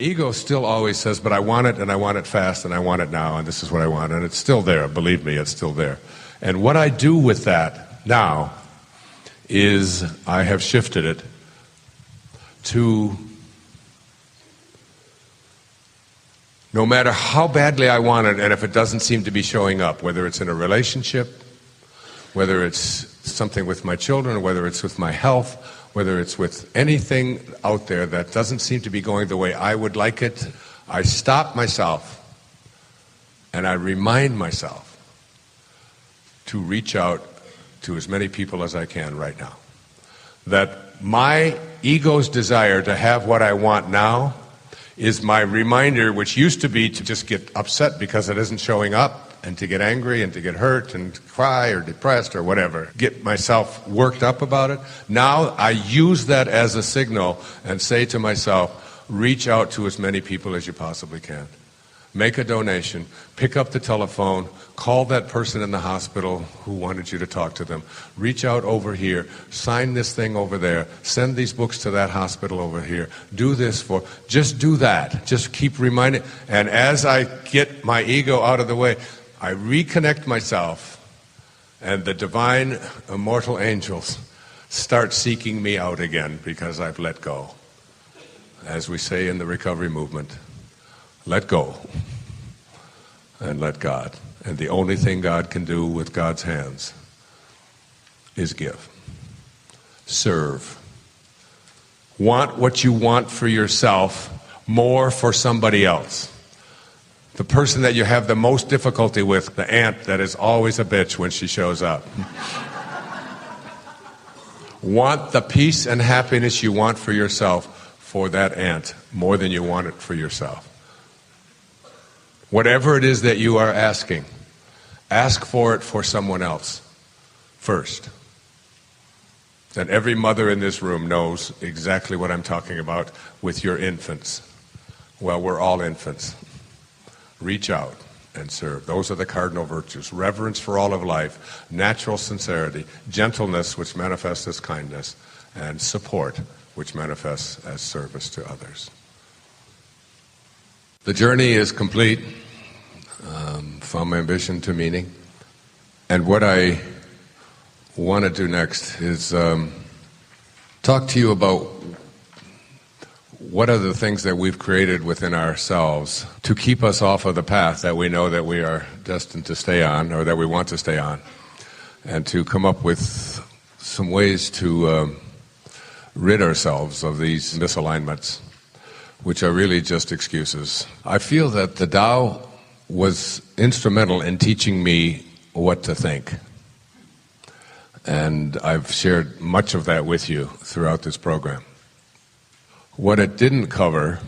ego still always says, but I want it, and I want it fast, and I want it now, and this is what I want, and it's still there. Believe me, it's still there. And what I do with that now is I have shifted it to, no matter how badly I want it, and if it doesn't seem to be showing up, whether it's in a relationship, whether it's something with my children, or whether it's with my health, whether it's with anything out there that doesn't seem to be going the way I would like it, I stop myself and I remind myself to reach out to as many people as I can right now. That my ego's desire to have what I want now is my reminder, which used to be to just get upset because it isn't showing up, and to get angry and to get hurt and cry or depressed or whatever, get myself worked up about it. Now I use that as a signal and say to myself, reach out to as many people as you possibly can. Make a donation, pick up the telephone, call that person in the hospital who wanted you to talk to them, reach out over here, sign this thing over there, send these books to that hospital over here, do this for, just do that, just keep reminding. And as I get my ego out of the way, I reconnect myself, and the divine immortal angels start seeking me out again because I've let go. As we say in the recovery movement, let go and let God. And the only thing God can do with God's hands is give, serve. Want what you want for yourself more for somebody else. The person that you have the most difficulty with, the aunt that is always a bitch when she shows up. Want the peace and happiness you want for yourself for that aunt more than you want it for yourself. Whatever it is that you are asking, ask for it for someone else first. And every mother in this room knows exactly what I'm talking about with your infants. Well, we're all infants. Reach out and serve. Those are the cardinal virtues. Reverence for all of life, natural sincerity, gentleness, which manifests as kindness, and support, which manifests as service to others. The journey is complete, from ambition to meaning. And what I want to do next is talk to you about what are the things that we've created within ourselves to keep us off of the path that we know that we are destined to stay on, or that we want to stay on, and to come up with some ways to rid ourselves of these misalignments, which are really just excuses. I feel that the Tao was instrumental in teaching me what to think. And I've shared much of that with you throughout this program. What it didn't cover,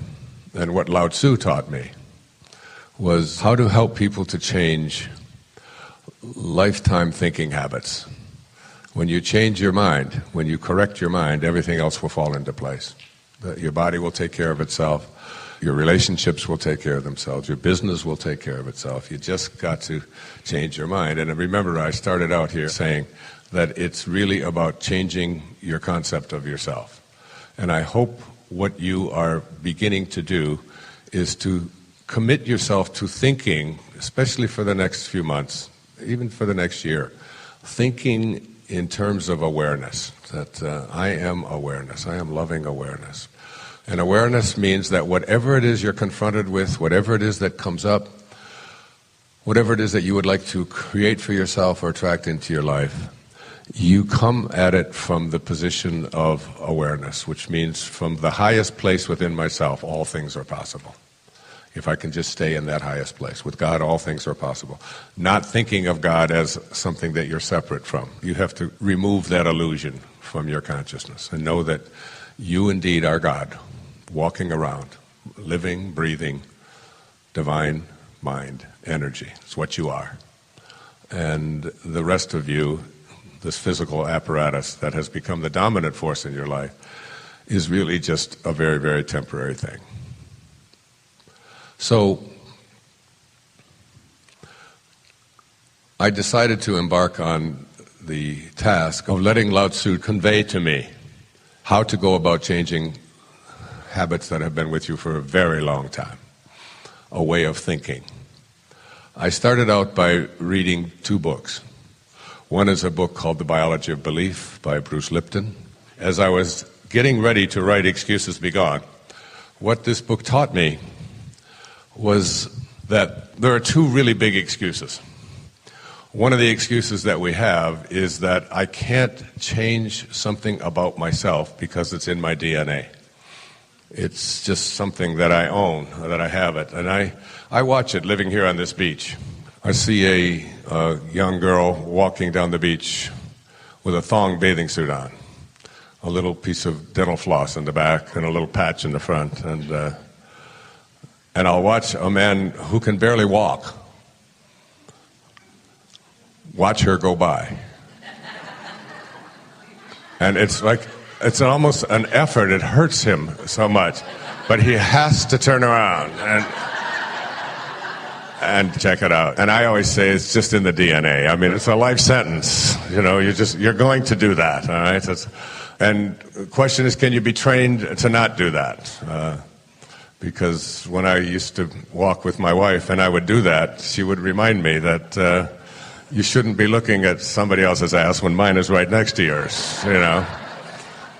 and what Lao Tzu taught me, was how to help people to change lifetime thinking habits. When you change your mind, when you correct your mind, everything else will fall into place. Your body will take care of itself. Your relationships will take care of themselves. Your business will take care of itself. You just got to change your mind. And remember, I started out here saying that it's really about changing your concept of yourself. And I hope what you are beginning to do is to commit yourself to thinking, especially for the next few months, even for the next year, thinking in terms of awareness, that I am awareness, I am loving awareness. And awareness means that whatever it is you're confronted with, whatever it is that comes up, whatever it is that you would like to create for yourself or attract into your life, you come at it from the position of awareness, which means from the highest place within myself, all things are possible. If I can just stay in that highest place. With God, all things are possible. Not thinking of God as something that you're separate from. You have to remove that illusion from your consciousness and know that you indeed are God, walking around, living, breathing, divine mind, energy. It's what you are. And the rest of you, this physical apparatus that has become the dominant force in your life, is really just a very, very temporary thing. So I decided to embark on the task of letting Lao Tzu convey to me how to go about changing habits that have been with you for a very long time, a way of thinking. I started out by reading 2 books. One is a book called The Biology of Belief by Bruce Lipton. As I was getting ready to write Excuses Be Gone, what this book taught me was that there are 2 really big excuses. One of the excuses that we have is that I can't change something about myself because it's in my DNA. It's just something that I own, that I have it. And I watch it living here on this beach. I see a young girl walking down the beach with a thong bathing suit on, a little piece of dental floss in the back and a little patch in the front. And I'll watch a man who can barely walk, watch her go by. And it's like, it's almost an effort. It hurts him so much. But he has to turn around and check it out. And I always say it's just in the DNA. I mean, it's a life sentence. You know, you're going to do that, all right? And the question is, can you be trained to not do that? Because when I used to walk with my wife and I would do that, she would remind me that you shouldn't be looking at somebody else's ass when mine is right next to yours, you know?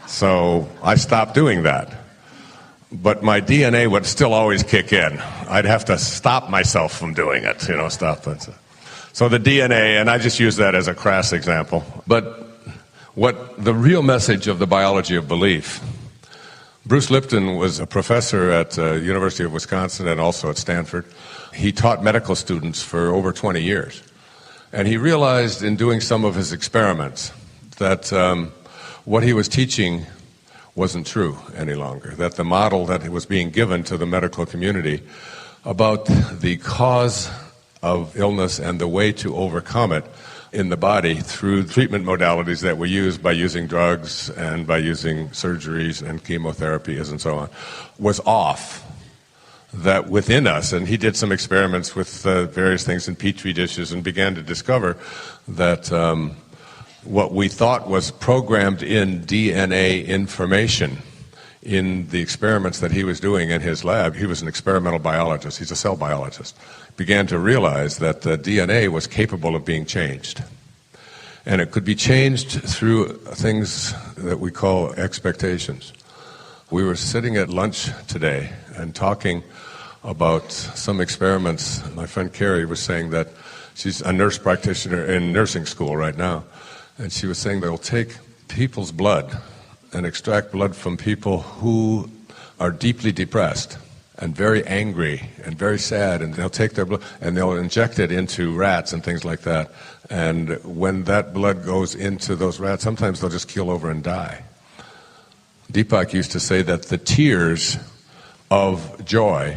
So I stopped doing that. But my DNA would still always kick in. I'd have to stop myself from doing it, you know, stop it. So the DNA, and I just use that as a crass example. But what the real message of the biology of belief, Bruce Lipton was a professor at University of Wisconsin and also at Stanford. He taught medical students for over 20 years. And he realized in doing some of his experiments that what he was teaching wasn't true any longer, that the model that was being given to the medical community about the cause of illness and the way to overcome it in the body through treatment modalities that we use by using drugs and by using surgeries and chemotherapies and so on was off. That within us, and he did some experiments with various things in petri dishes and began to discover that what we thought was programmed in DNA information in the experiments that he was doing in his lab, he was an experimental biologist, he's a cell biologist, began to realize that the DNA was capable of being changed. And it could be changed through things that we call expectations. We were sitting at lunch today and talking about some experiments. My friend Carrie was saying that she's a nurse practitioner in nursing school right now. And she was saying they'll take people's blood and extract blood from people who are deeply depressed and very angry and very sad, and they'll take their blood and they'll inject it into rats and things like that. And when that blood goes into those rats, sometimes they'll just keel over and die. Deepak used to say that the tears of joy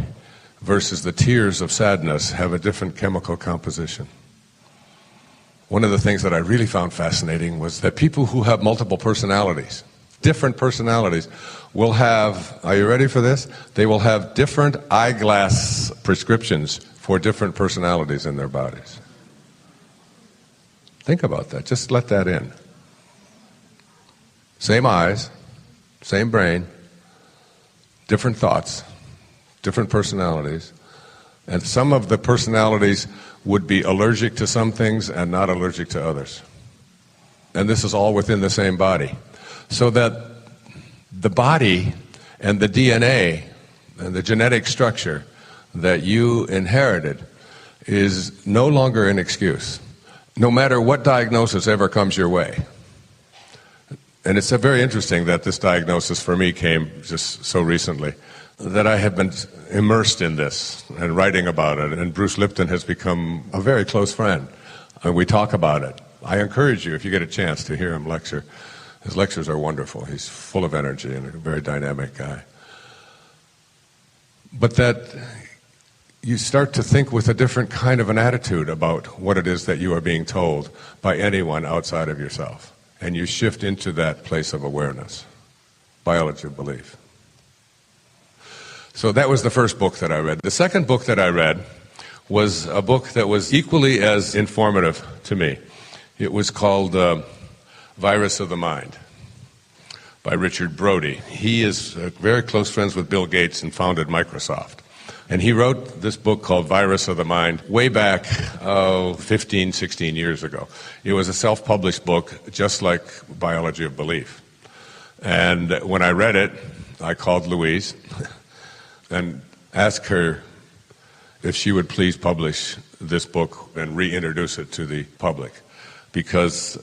versus the tears of sadness have a different chemical composition. One of the things that I really found fascinating was that people who have multiple personalities, different personalities, will have, are you ready for this? They will have different eyeglass prescriptions for different personalities in their bodies. Think about that. Just let that in. Same eyes, same brain, different thoughts, different personalities. And some of the personalities would be allergic to some things and not allergic to others. And this is all within the same body. So that the body and the DNA and the genetic structure that you inherited is no longer an excuse, no matter what diagnosis ever comes your way. And it's very interesting that this diagnosis for me came just so recently, that I have been immersed in this and writing about it, and Bruce Lipton has become a very close friend, and we talk about it. I encourage you, if you get a chance, to hear him lecture. His lectures are wonderful. He's full of energy and a very dynamic guy. But that you start to think with a different kind of an attitude about what it is that you are being told by anyone outside of yourself, and you shift into that place of awareness, biology of belief. So that was the first book that I read. The second book that I read was a book that was equally as informative to me. It was called Virus of the Mind by Richard Brody. He is very close friends with Bill Gates and founded Microsoft. And he wrote this book called Virus of the Mind way back 15, 16 years ago. It was a self-published book, just like Biology of Belief. And when I read it, I called Louise and asked her if she would please publish this book and reintroduce it to the public, because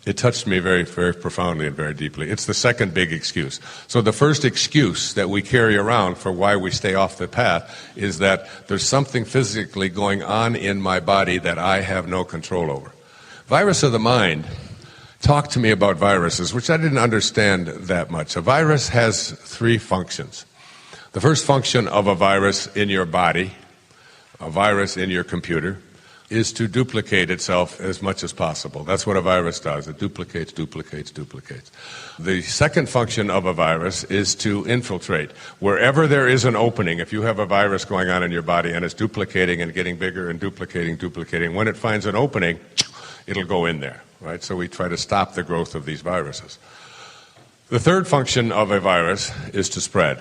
it touched me very, very profoundly and very deeply. It's the second big excuse. So the first excuse that we carry around for why we stay off the path is that there's something physically going on in my body that I have no control over. Virus of the Mind talked to me about viruses, which I didn't understand that much. A virus has three functions. The first function of a virus in your body, a virus in your computer, is to duplicate itself as much as possible. That's what a virus does. It duplicates, duplicates, duplicates. The second function of a virus is to infiltrate. Wherever there is an opening, if you have a virus going on in your body and it's duplicating and getting bigger and duplicating, when it finds an opening, it'll go in there, right? So we try to stop the growth of these viruses. The third function of a virus is to spread.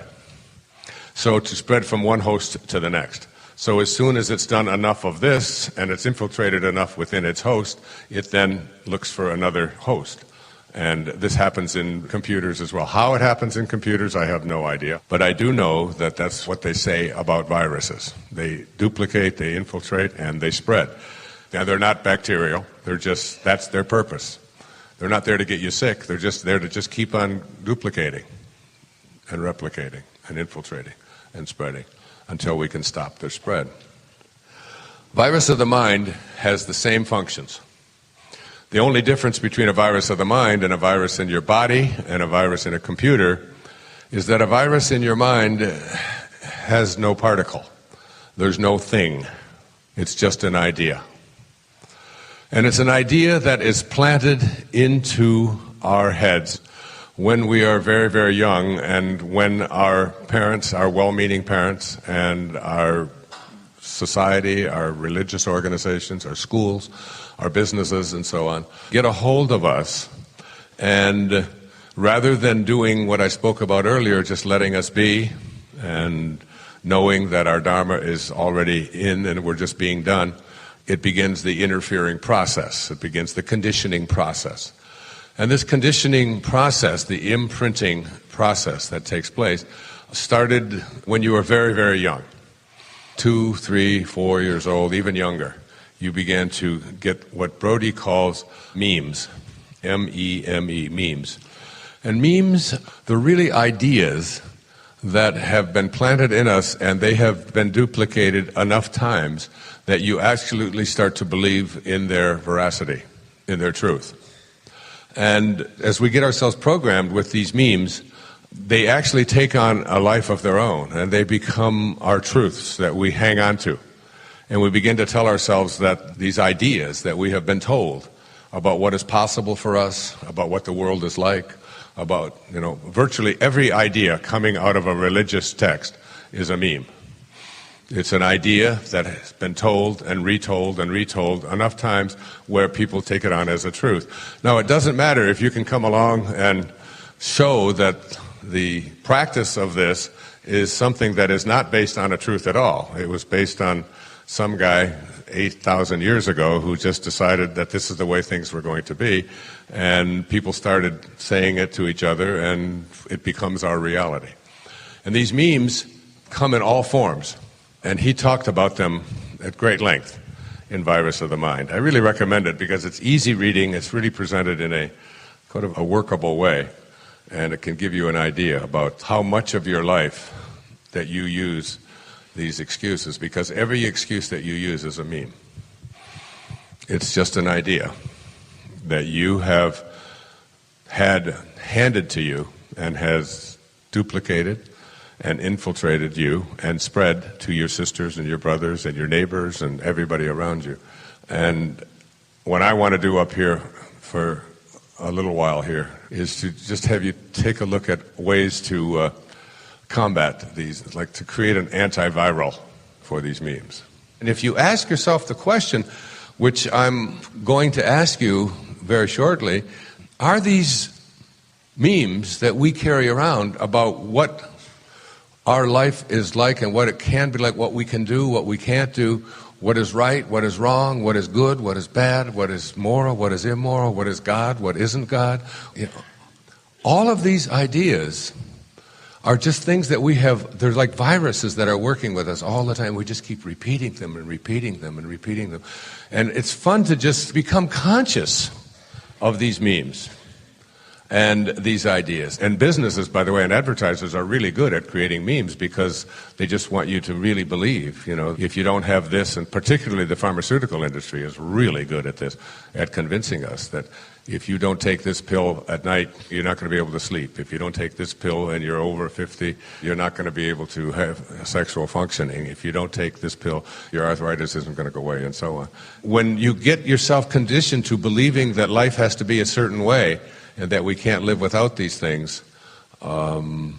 So to spread from one host to the next. So as soon as it's done enough of this and it's infiltrated enough within its host, it then looks for another host. And this happens in computers as well. How it happens in computers, I have no idea. But I do know that that's what they say about viruses. They duplicate, they infiltrate, and they spread. Now, they're not bacterial. That's their purpose. They're not there to get you sick. They're just there to just keep on duplicating and replicating and infiltrating and spreading until we can stop their spread. Virus of the mind has the same functions. The only difference between a virus of the mind and a virus in your body and a virus in a computer is that a virus in your mind has no particle. There's no thing. It's just an idea. And it's an idea that is planted into our heads when we are very, very young, and when our parents, our well-meaning parents, and our society, our religious organizations, our schools, our businesses, and so on, get a hold of us, and rather than doing what I spoke about earlier, just letting us be, and knowing that our Dharma is already in and we're just being done, it begins the interfering process. It begins the conditioning process. And this conditioning process, the imprinting process that takes place, started when you were very, very young. 2, 3, 4 years old, even younger. You began to get what Brody calls memes. M-E-M-E, memes. And memes, they're really ideas that have been planted in us, and they have been duplicated enough times that you absolutely start to believe in their veracity, in their truth. And as we get ourselves programmed with these memes, they actually take on a life of their own, and they become our truths that we hang on to. And we begin to tell ourselves that these ideas that we have been told about what is possible for us, about what the world is like, about, virtually every idea coming out of a religious text is a meme. It's an idea that has been told and retold enough times where people take it on as a truth. Now, it doesn't matter if you can come along and show that the practice of this is something that is not based on a truth at all. It was based on some guy 8,000 years ago who just decided that this is the way things were going to be, and people started saying it to each other, and it becomes our reality. And these memes come in all forms. And he talked about them at great length in Virus of the Mind. I really recommend it because it's easy reading. It's really presented in a kind of a workable way. And it can give you an idea about how much of your life that you use these excuses, because every excuse that you use is a meme. It's just an idea that you have had handed to you and has duplicated and infiltrated you and spread to your sisters and your brothers and your neighbors and everybody around you. And what I want to do up here for a little while here is to just have you take a look at ways to combat these, like to create an antiviral for these memes. And if you ask yourself the question, which I'm going to ask you very shortly, are these memes that we carry around about what our life is like and what it can be like, what we can do, what we can't do, what is right, what is wrong, what is good, what is bad, what is moral, what is immoral, what is God, what isn't God. All of these ideas are just things that we have. They're like viruses that are working with us all the time. We just keep repeating them and repeating them and repeating them. And it's fun to just become conscious of these memes and these ideas. And businesses, by the way, and advertisers are really good at creating memes because they just want you to really believe, if you don't have this, and particularly the pharmaceutical industry is really good at this, at convincing us that if you don't take this pill at night, you're not going to be able to sleep. If you don't take this pill and you're over 50, you're not going to be able to have sexual functioning. If you don't take this pill, your arthritis isn't going to go away, and so on. When you get yourself conditioned to believing that life has to be a certain way and that we can't live without these things, the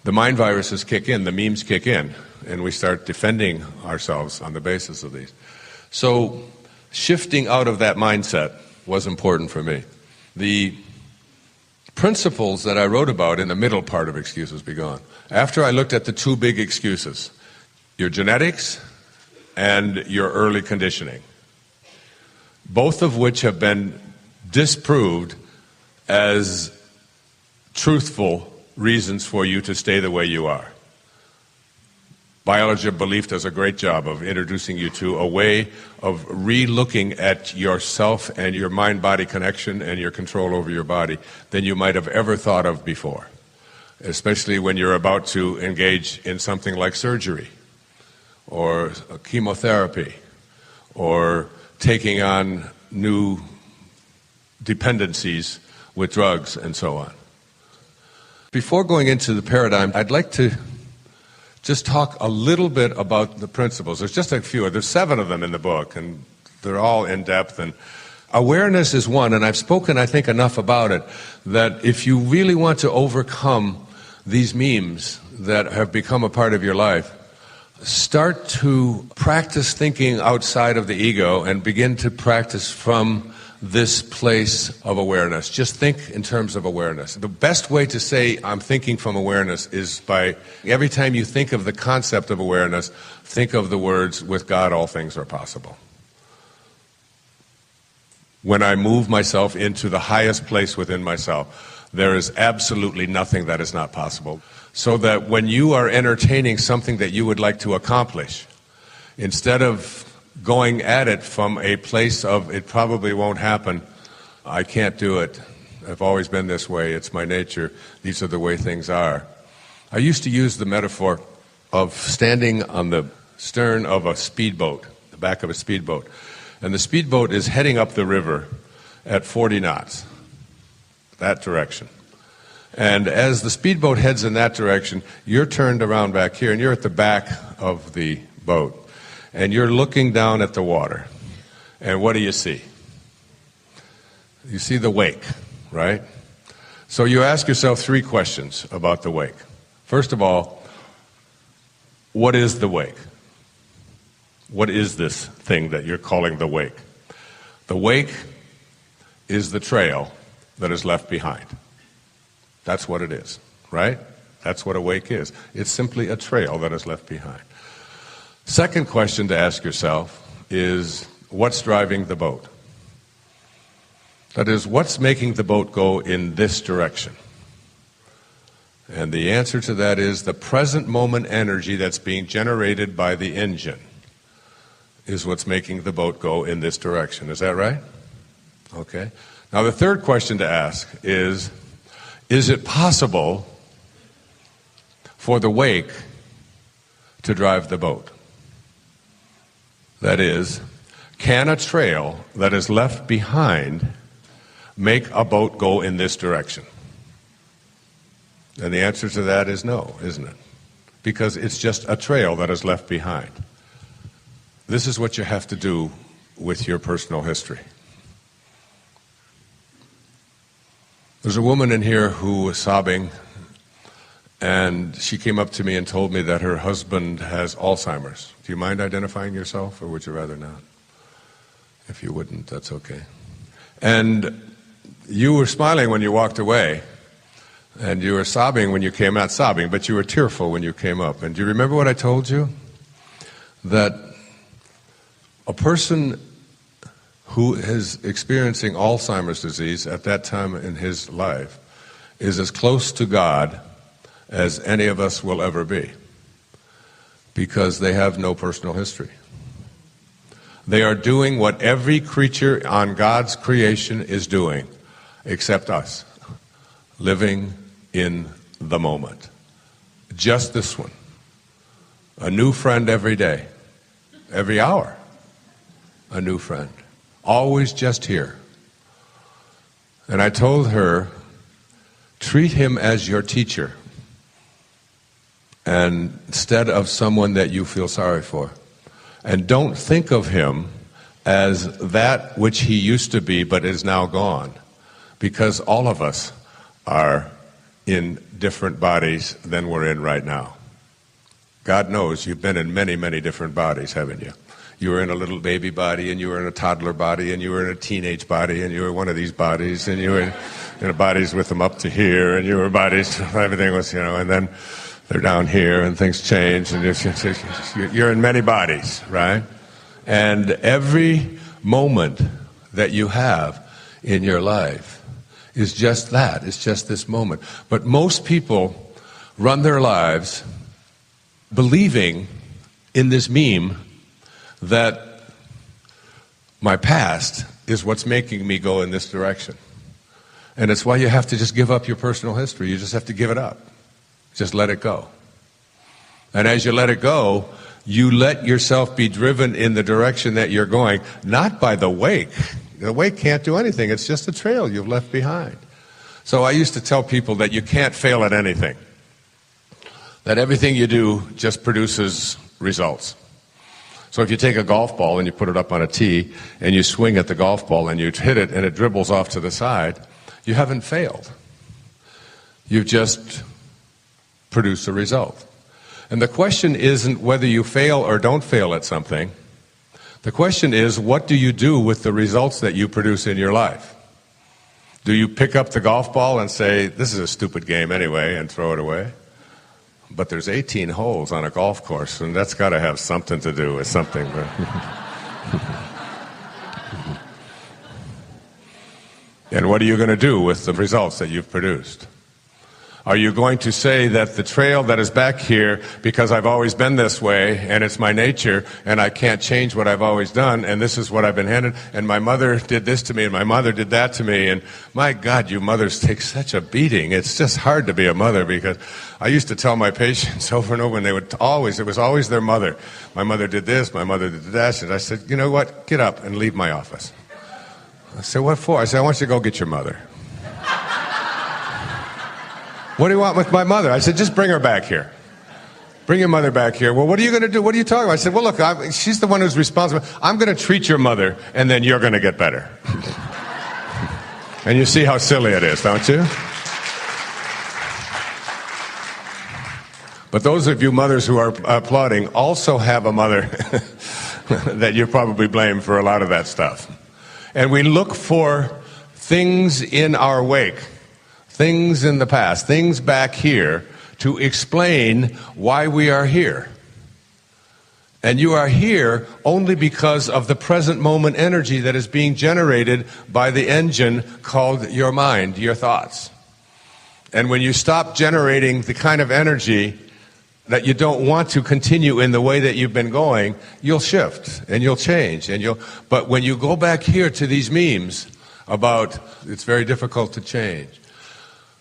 mind viruses kick in, the memes kick in, and we start defending ourselves on the basis of these. So shifting out of that mindset was important for me. The principles that I wrote about in the middle part of Excuses Be Gone, after I looked at the two big excuses, your genetics and your early conditioning, both of which have been disproved as truthful reasons for you to stay the way you are. Biology of belief does a great job of introducing you to a way of re-looking at yourself and your mind-body connection and your control over your body than you might have ever thought of before, especially when you're about to engage in something like surgery or chemotherapy or taking on new dependencies with drugs and so on. Before going into the paradigm, I'd like to just talk a little bit about the principles. There's just a few. There's 7 of them in the book, and they're all in depth. And awareness is one, and I've spoken, I think, enough about it, that if you really want to overcome these memes that have become a part of your life, start to practice thinking outside of the ego and begin to practice from this place of awareness. Just think in terms of awareness. The best way to say I'm thinking from awareness is by every time you think of the concept of awareness, think of the words, with God all things are possible. When I move myself into the highest place within myself, there is absolutely nothing that is not possible. So that when you are entertaining something that you would like to accomplish, instead of going at it from a place of it probably won't happen, I can't do it, I've always been this way, it's my nature, these are the way things are. I used to use the metaphor of standing on the stern of a speedboat, the back of a speedboat, and the speedboat is heading up the river at 40 knots, that direction. And as the speedboat heads in that direction, you're turned around back here and you're at the back of the boat. And you're looking down at the water. And what do you see? You see the wake, right? So you ask yourself 3 questions about the wake. First of all, what is the wake? What is this thing that you're calling the wake? The wake is the trail that is left behind. That's what it is, right? That's what a wake is. It's simply a trail that is left behind. Second question to ask yourself is, what's driving the boat? That is, what's making the boat go in this direction? And the answer to that is the present moment energy that's being generated by the engine is what's making the boat go in this direction. Is that right? Okay. Now the third question to ask is it possible for the wake to drive the boat? That is, can a trail that is left behind make a boat go in this direction? And the answer to that is no, isn't it? Because it's just a trail that is left behind. This is what you have to do with your personal history. There's a woman in here who was sobbing, and she came up to me and told me that her husband has Alzheimer's. Do you mind identifying yourself, or would you rather not? If you wouldn't, that's okay. And you were smiling when you walked away, And you were sobbing when you came, not sobbing, but you were tearful when you came up. And do you remember what I told you? That a person who is experiencing Alzheimer's disease at that time in his life is as close to God as any of us will ever be, because they have no personal history. They are doing what every creature on God's creation is doing, except us, living in the moment. Just this one. A new friend every day, every hour, a new friend. Always just here. And I told her, treat him as your teacher, and instead of someone that you feel sorry for. And don't think of him as that which he used to be but is now gone, because all of us are in different bodies than we're in right now. God knows you've been in many, many different bodies, haven't you? You were in a little baby body, and you were in a toddler body, and you were in a teenage body, and you were one of these bodies, and you were in bodies with them up to here, and you were bodies, everything was, and then they're down here, and things change, and you're in many bodies, right? And every moment that you have in your life is just that. It's just this moment. But most people run their lives believing in this meme that my past is what's making me go in this direction. And it's why you have to just give up your personal history. You just have to give it up. Just let it go. And as you let it go, you let yourself be driven in the direction that you're going, not by the wake. The wake can't do anything. It's just a trail you've left behind. So I used to tell people that you can't fail at anything. That everything you do just produces results. So if you take a golf ball and you put it up on a tee and you swing at the golf ball and you hit it and it dribbles off to the side, you haven't failed. You've just produced a result. And the question isn't whether you fail or don't fail at something. The question is, what do you do with the results that you produce in your life? Do you pick up the golf ball and say, this is a stupid game anyway, and throw it away? But there's 18 holes on a golf course, and that's got to have something to do with something. And what are you going to do with the results that you've produced? Are you going to say that the trail that is back here, because I've always been this way, and it's my nature, and I can't change what I've always done, and this is what I've been handed, and my mother did this to me, and my mother did that to me, and my God, you mothers take such a beating. It's just hard to be a mother, because I used to tell my patients over and over, and it was always their mother. My mother did this, my mother did that, and I said, you know what, get up and leave my office. I said, what for? I said, I want you to go get your mother. What do you want with my mother? I said, just bring her back here. Bring your mother back here. Well, what are you going to do? What are you talking about? I said, well, look, she's the one who's responsible. I'm going to treat your mother, and then you're going to get better. And you see how silly it is, don't you? But those of you mothers who are applauding also have a mother that you probably blame for a lot of that stuff. And we look for things in our wake, things in the past, things back here to explain why we are here. And you are here only because of the present moment energy that is being generated by the engine called your mind, your thoughts. And when you stop generating the kind of energy that you don't want to continue in the way that you've been going, you'll shift and you'll change. But when you go back here to these memes about it's very difficult to change,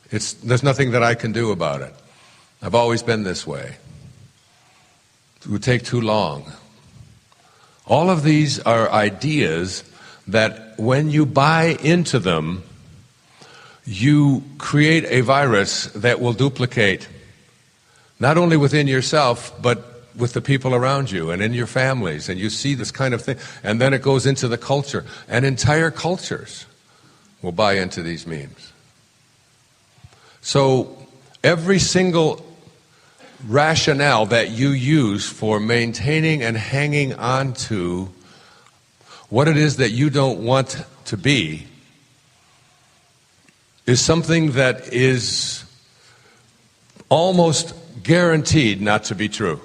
there's nothing that I can do about it. I've always been this way. It would take too long. All of these are ideas that when you buy into them, you create a virus that will duplicate not only within yourself, but with the people around you and in your families. And you see this kind of thing. And then it goes into the culture. And entire cultures will buy into these memes. So every single rationale that you use for maintaining and hanging on to what it is that you don't want to be is something that is almost guaranteed not to be true.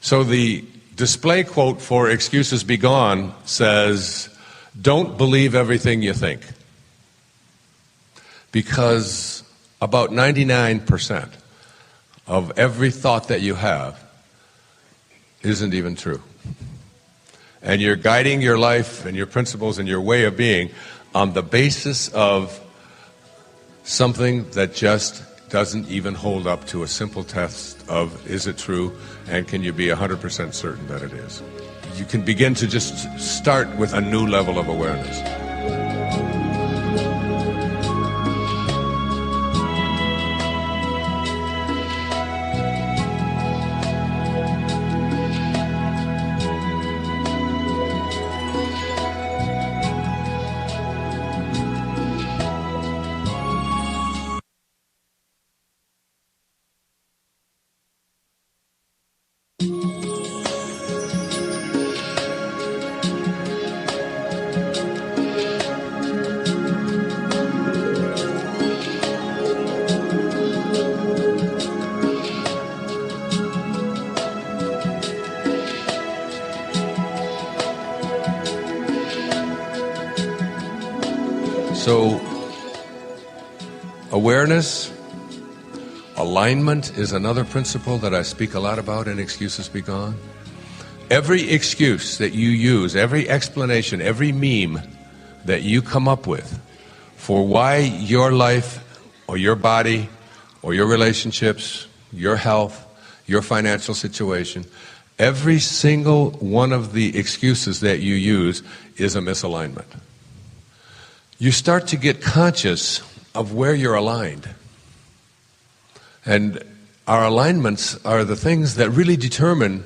So the display quote for Excuses Be Gone says, don't believe everything you think. Because about 99% of every thought that you have isn't even true. And you're guiding your life and your principles and your way of being on the basis of something that just doesn't even hold up to a simple test of, is it true, and can you be 100% certain that it is? You can begin to just start with a new level of awareness. So, awareness, alignment is another principle that I speak a lot about in Excuses Be Gone. Every excuse that you use, every explanation, every meme that you come up with for why your life or your body or your relationships, your health, your financial situation, every single one of the excuses that you use is a misalignment. You start to get conscious of where you're aligned. And our alignments are the things that really determine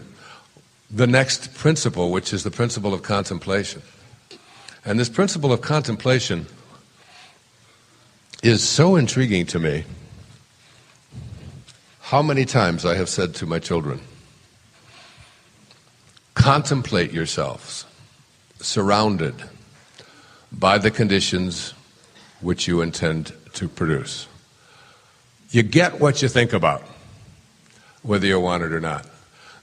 the next principle, which is the principle of contemplation. And this principle of contemplation is so intriguing to me. How many times I have said to my children, contemplate yourselves surrounded by the conditions which you intend to produce. You get what you think about, whether you want it or not.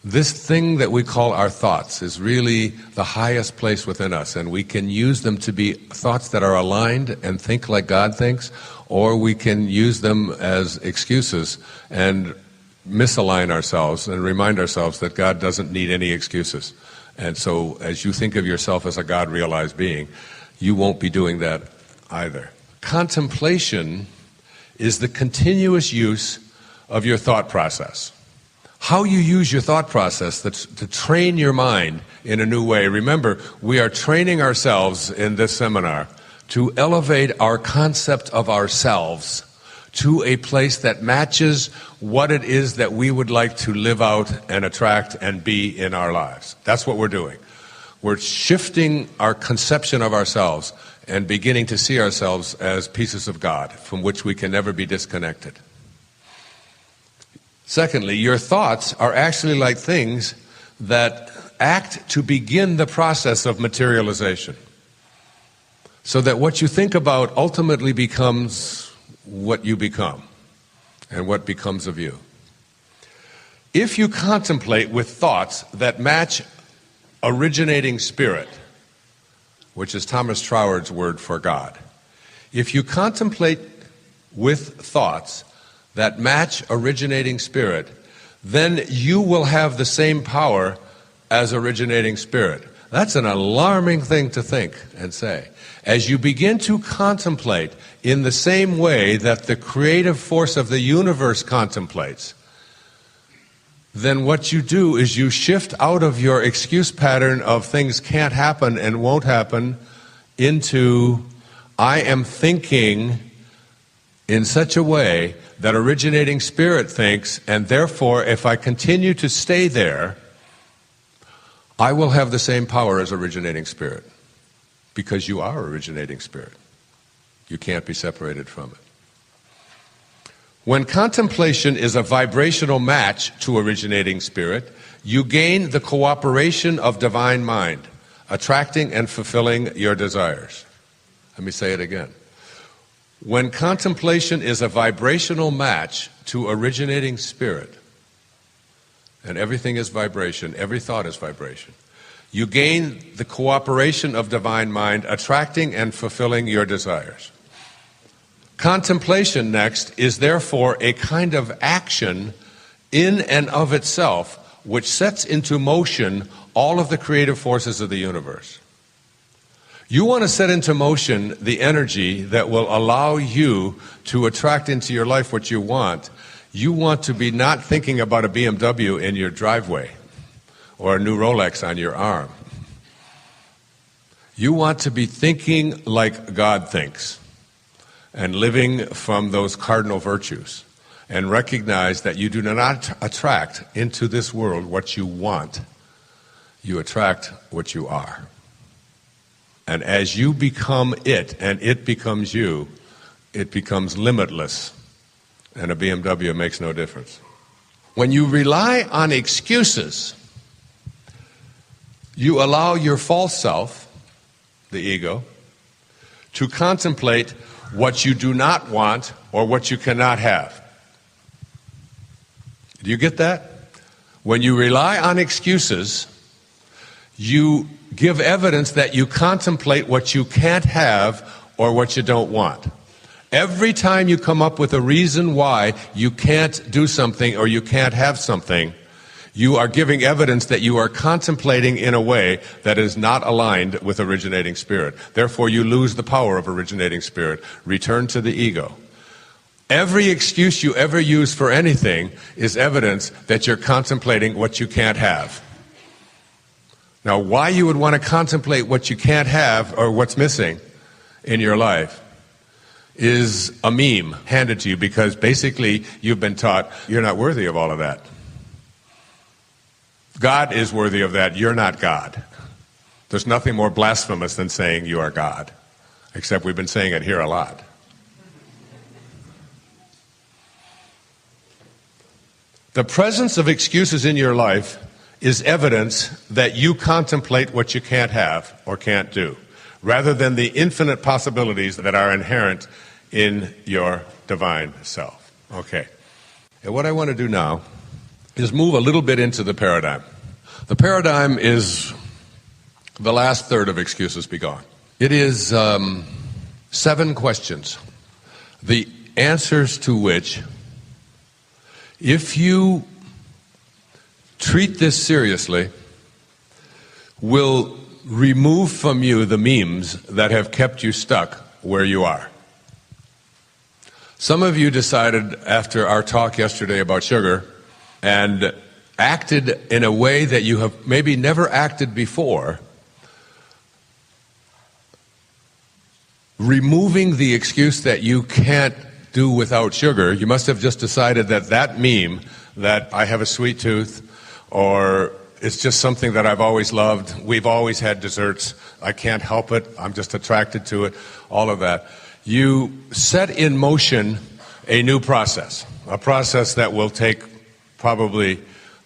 This thing that we call our thoughts is really the highest place within us, and we can use them to be thoughts that are aligned and think like God thinks, or we can use them as excuses and misalign ourselves and remind ourselves that God doesn't need any excuses. And so as you think of yourself as a God-realized being, you won't be doing that either. Contemplation is the continuous use of your thought process. How you use your thought process to train your mind in a new way. Remember, we are training ourselves in this seminar to elevate our concept of ourselves to a place that matches what it is that we would like to live out and attract and be in our lives. That's what we're doing. We're shifting our conception of ourselves and beginning to see ourselves as pieces of God from which we can never be disconnected. Secondly, your thoughts are actually like things that act to begin the process of materialization. So that what you think about ultimately becomes what you become and what becomes of you. If you contemplate with thoughts that match originating spirit, which is Thomas Troward's word for God. If you contemplate with thoughts that match originating spirit, then you will have the same power as originating spirit. That's an alarming thing to think and say. As you begin to contemplate in the same way that the creative force of the universe contemplates, then what you do is you shift out of your excuse pattern of things can't happen and won't happen into, I am thinking in such a way that originating spirit thinks, and therefore if I continue to stay there, I will have the same power as originating spirit. Because you are originating spirit. You can't be separated from it. When contemplation is a vibrational match to originating spirit, you gain the cooperation of divine mind, attracting and fulfilling your desires. Let me say it again. When contemplation is a vibrational match to originating spirit, and everything is vibration, every thought is vibration, you gain the cooperation of divine mind, attracting and fulfilling your desires. Contemplation, next, is therefore a kind of action in and of itself, which sets into motion all of the creative forces of the universe. You want to set into motion the energy that will allow you to attract into your life what you want. You want to be not thinking about a BMW in your driveway or a new Rolex on your arm. You want to be thinking like God thinks and living from those cardinal virtues, and recognize that you do not attract into this world what you want. You attract what you are. And as you become it, and it becomes you, it becomes limitless. And a BMW makes no difference. When you rely on excuses, you allow your false self, the ego, to contemplate what you do not want or what you cannot have. Do you get that? When you rely on excuses, you give evidence that you contemplate what you can't have or what you don't want. Every time you come up with a reason why you can't do something or you can't have something, you are giving evidence that you are contemplating in a way that is not aligned with originating spirit. Therefore, you lose the power of originating spirit. Return to the ego. Every excuse you ever use for anything is evidence that you're contemplating what you can't have. Now, why you would want to contemplate what you can't have or what's missing in your life is a meme handed to you, because basically you've been taught you're not worthy of all of that. God is worthy of that. You're not God. There's nothing more blasphemous than saying you are God, except we've been saying it here a lot. The presence of excuses in your life is evidence that you contemplate what you can't have or can't do, rather than the infinite possibilities that are inherent in your divine self. Okay. And what I want to do now is move a little bit into the paradigm. The paradigm is the last third of Excuses Be Gone. It is 7 questions, the answers to which, if you treat this seriously, will remove from you the memes that have kept you stuck where you are. Some of you decided after our talk yesterday about sugar and acted in a way that you have maybe never acted before, removing the excuse that you can't do without sugar. You must have just decided that that meme, that I have a sweet tooth, or it's just something that I've always loved, we've always had desserts, I can't help it, I'm just attracted to it, all of that. You set in motion a new process, a process that will take probably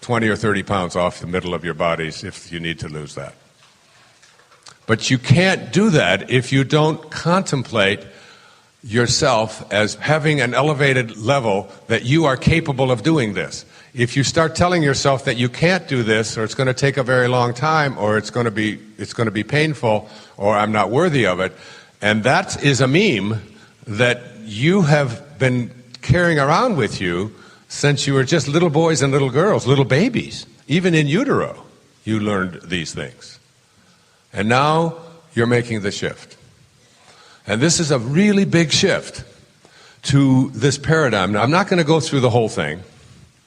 20 or 30 pounds off the middle of your bodies if you need to lose that. But you can't do that if you don't contemplate yourself as having an elevated level that you are capable of doing this. If you start telling yourself that you can't do this, or it's going to take a very long time, or it's going to be painful, or I'm not worthy of it, and that is a meme that you have been carrying around with you since you were just little boys and little girls, little babies. Even in utero, you learned these things. And now you're making the shift. And this is a really big shift to this paradigm. Now, I'm not going to go through the whole thing.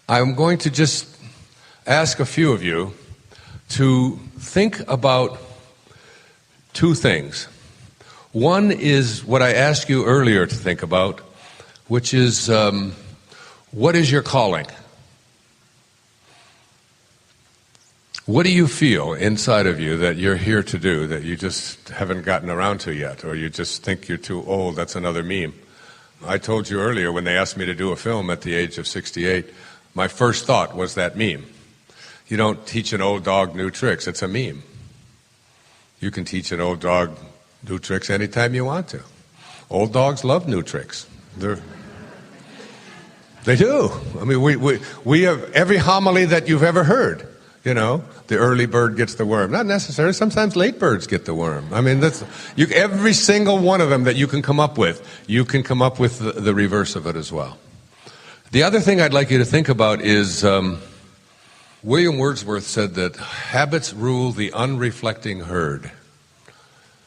I'm going to just ask a few of you to think about 2 things. One is what I asked you earlier to think about, which is what is your calling? What do you feel inside of you that you're here to do that you just haven't gotten around to yet, or you just think you're too old? That's another meme. I told you earlier when they asked me to do a film at the age of 68, my first thought was that meme. You don't teach an old dog new tricks, it's a meme. You can teach an old dog new tricks anytime you want to. Old dogs love new tricks. They do. I mean, we have every homily that you've ever heard. You know, the early bird gets the worm. Not necessarily. Sometimes late birds get the worm. I mean, every single one of them that you can come up with, you can come up with the reverse of it as well. The other thing I'd like you to think about is William Wordsworth said that habits rule the unreflecting herd.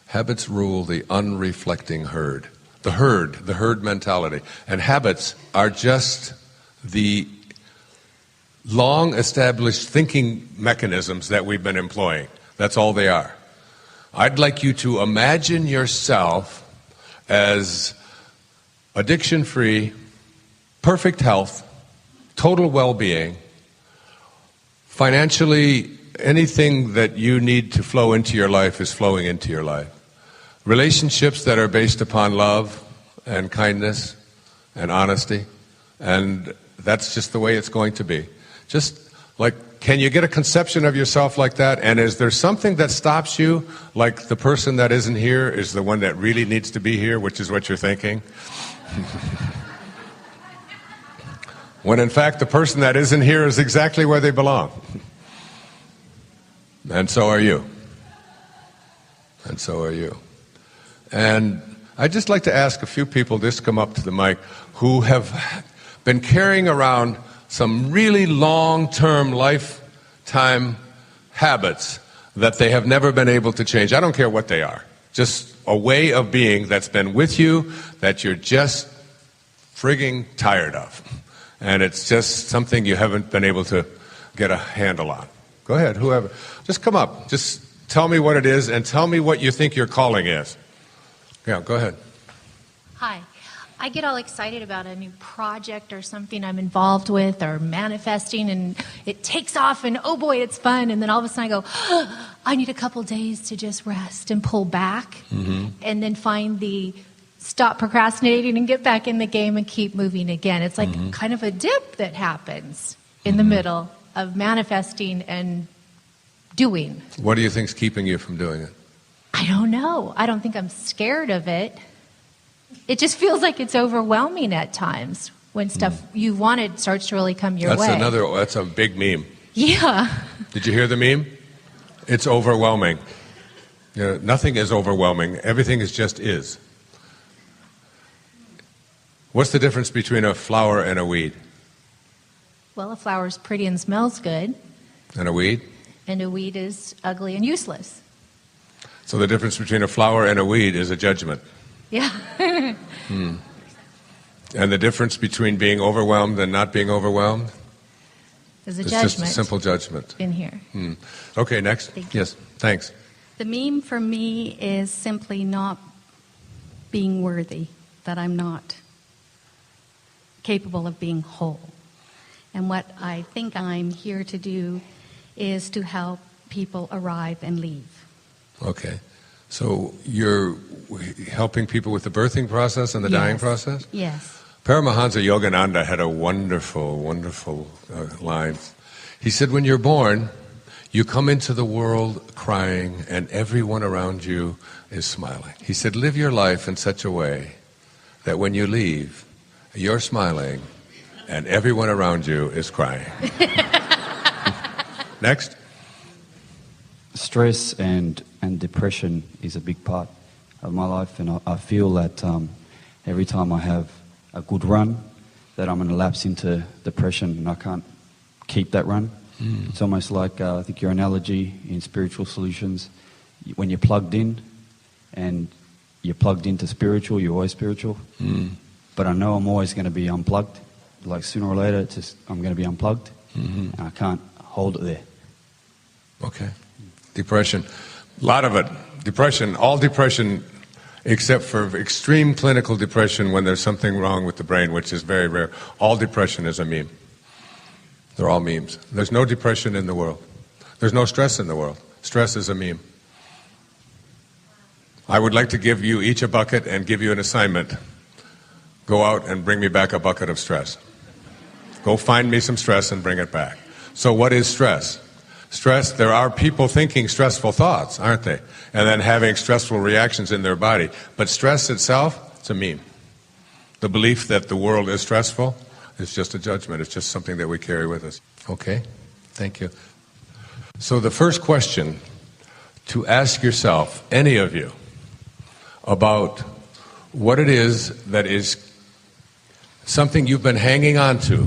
Habits rule the unreflecting herd. The herd mentality. And habits are just the long-established thinking mechanisms that we've been employing. That's all they are. I'd like you to imagine yourself as addiction-free, perfect health, total well-being, financially, anything that you need to flow into your life is flowing into your life. Relationships that are based upon love and kindness and honesty, and that's just the way it's going to be. Just like, can you get a conception of yourself like that? And is there something that stops you, like the person that isn't here is the one that really needs to be here, which is what you're thinking? When in fact the person that isn't here is exactly where they belong. And so are you. And so are you. And I'd just like to ask a few people just come up to the mic who have been carrying around some really long-term, lifetime habits that they have never been able to change. I don't care what they are. Just a way of being that's been with you that you're just frigging tired of. And it's just something you haven't been able to get a handle on. Go ahead, whoever. Just come up. Just tell me what it is and tell me what you think your calling is. Yeah, go ahead. Hi. I get all excited about a new project or something I'm involved with or manifesting, and it takes off, and oh boy, it's fun. And then all of a sudden I go, oh, I need a couple days to just rest and pull back, and then find the stop procrastinating and get back in the game and keep moving again. It's like kind of a dip that happens in the middle of manifesting and doing. What do you think's keeping you from doing it? I don't know. I don't think I'm scared of it. It just feels like it's overwhelming at times when stuff you wanted starts to really come your way. That's a big meme. Yeah. Did you hear the meme? It's overwhelming. You know, nothing is overwhelming. Everything just is. What's the difference between a flower and a weed? Well, a flower's pretty and smells good. And a weed? And a weed is ugly and useless. So the difference between a flower and a weed is a judgment. Yeah. And the difference between being overwhelmed and not being overwhelmed? Is a it's judgment. Just a simple judgment. In here. Okay, next. Yes, thanks. The meme for me is simply not being worthy, that I'm not capable of being whole. And what I think I'm here to do is to help people arrive and leave. Okay. So you're helping people with the birthing process and the dying process? Yes. Paramahansa Yogananda had a wonderful, wonderful line. He said, when you're born, you come into the world crying and everyone around you is smiling. He said, live your life in such a way that when you leave, you're smiling and everyone around you is crying. Next. Stress and depression is a big part of my life, and I feel that every time I have a good run, that I'm going to lapse into depression and I can't keep that run. It's almost like, I think your analogy in spiritual solutions, when you're plugged in and you're plugged into spiritual, you're always spiritual. But I know I'm always going to be unplugged. Like sooner or later, I'm going to be unplugged, and I can't hold it there. Okay. Depression. A lot of it. Depression, all depression, except for extreme clinical depression when there's something wrong with the brain, which is very rare. All depression is a meme. They're all memes. There's no depression in the world. There's no stress in the world. Stress is a meme. I would like to give you each a bucket and give you an assignment. Go out and bring me back a bucket of stress. Go find me some stress and bring it back. So what is stress? Stress, there are people thinking stressful thoughts, aren't they? And then having stressful reactions in their body. But stress itself It's a meme. The belief that the world is stressful is just a judgment. It's just something that we carry with us. Okay? Thank you. So the first question to ask yourself, any of you, about what it is that is something you've been hanging on to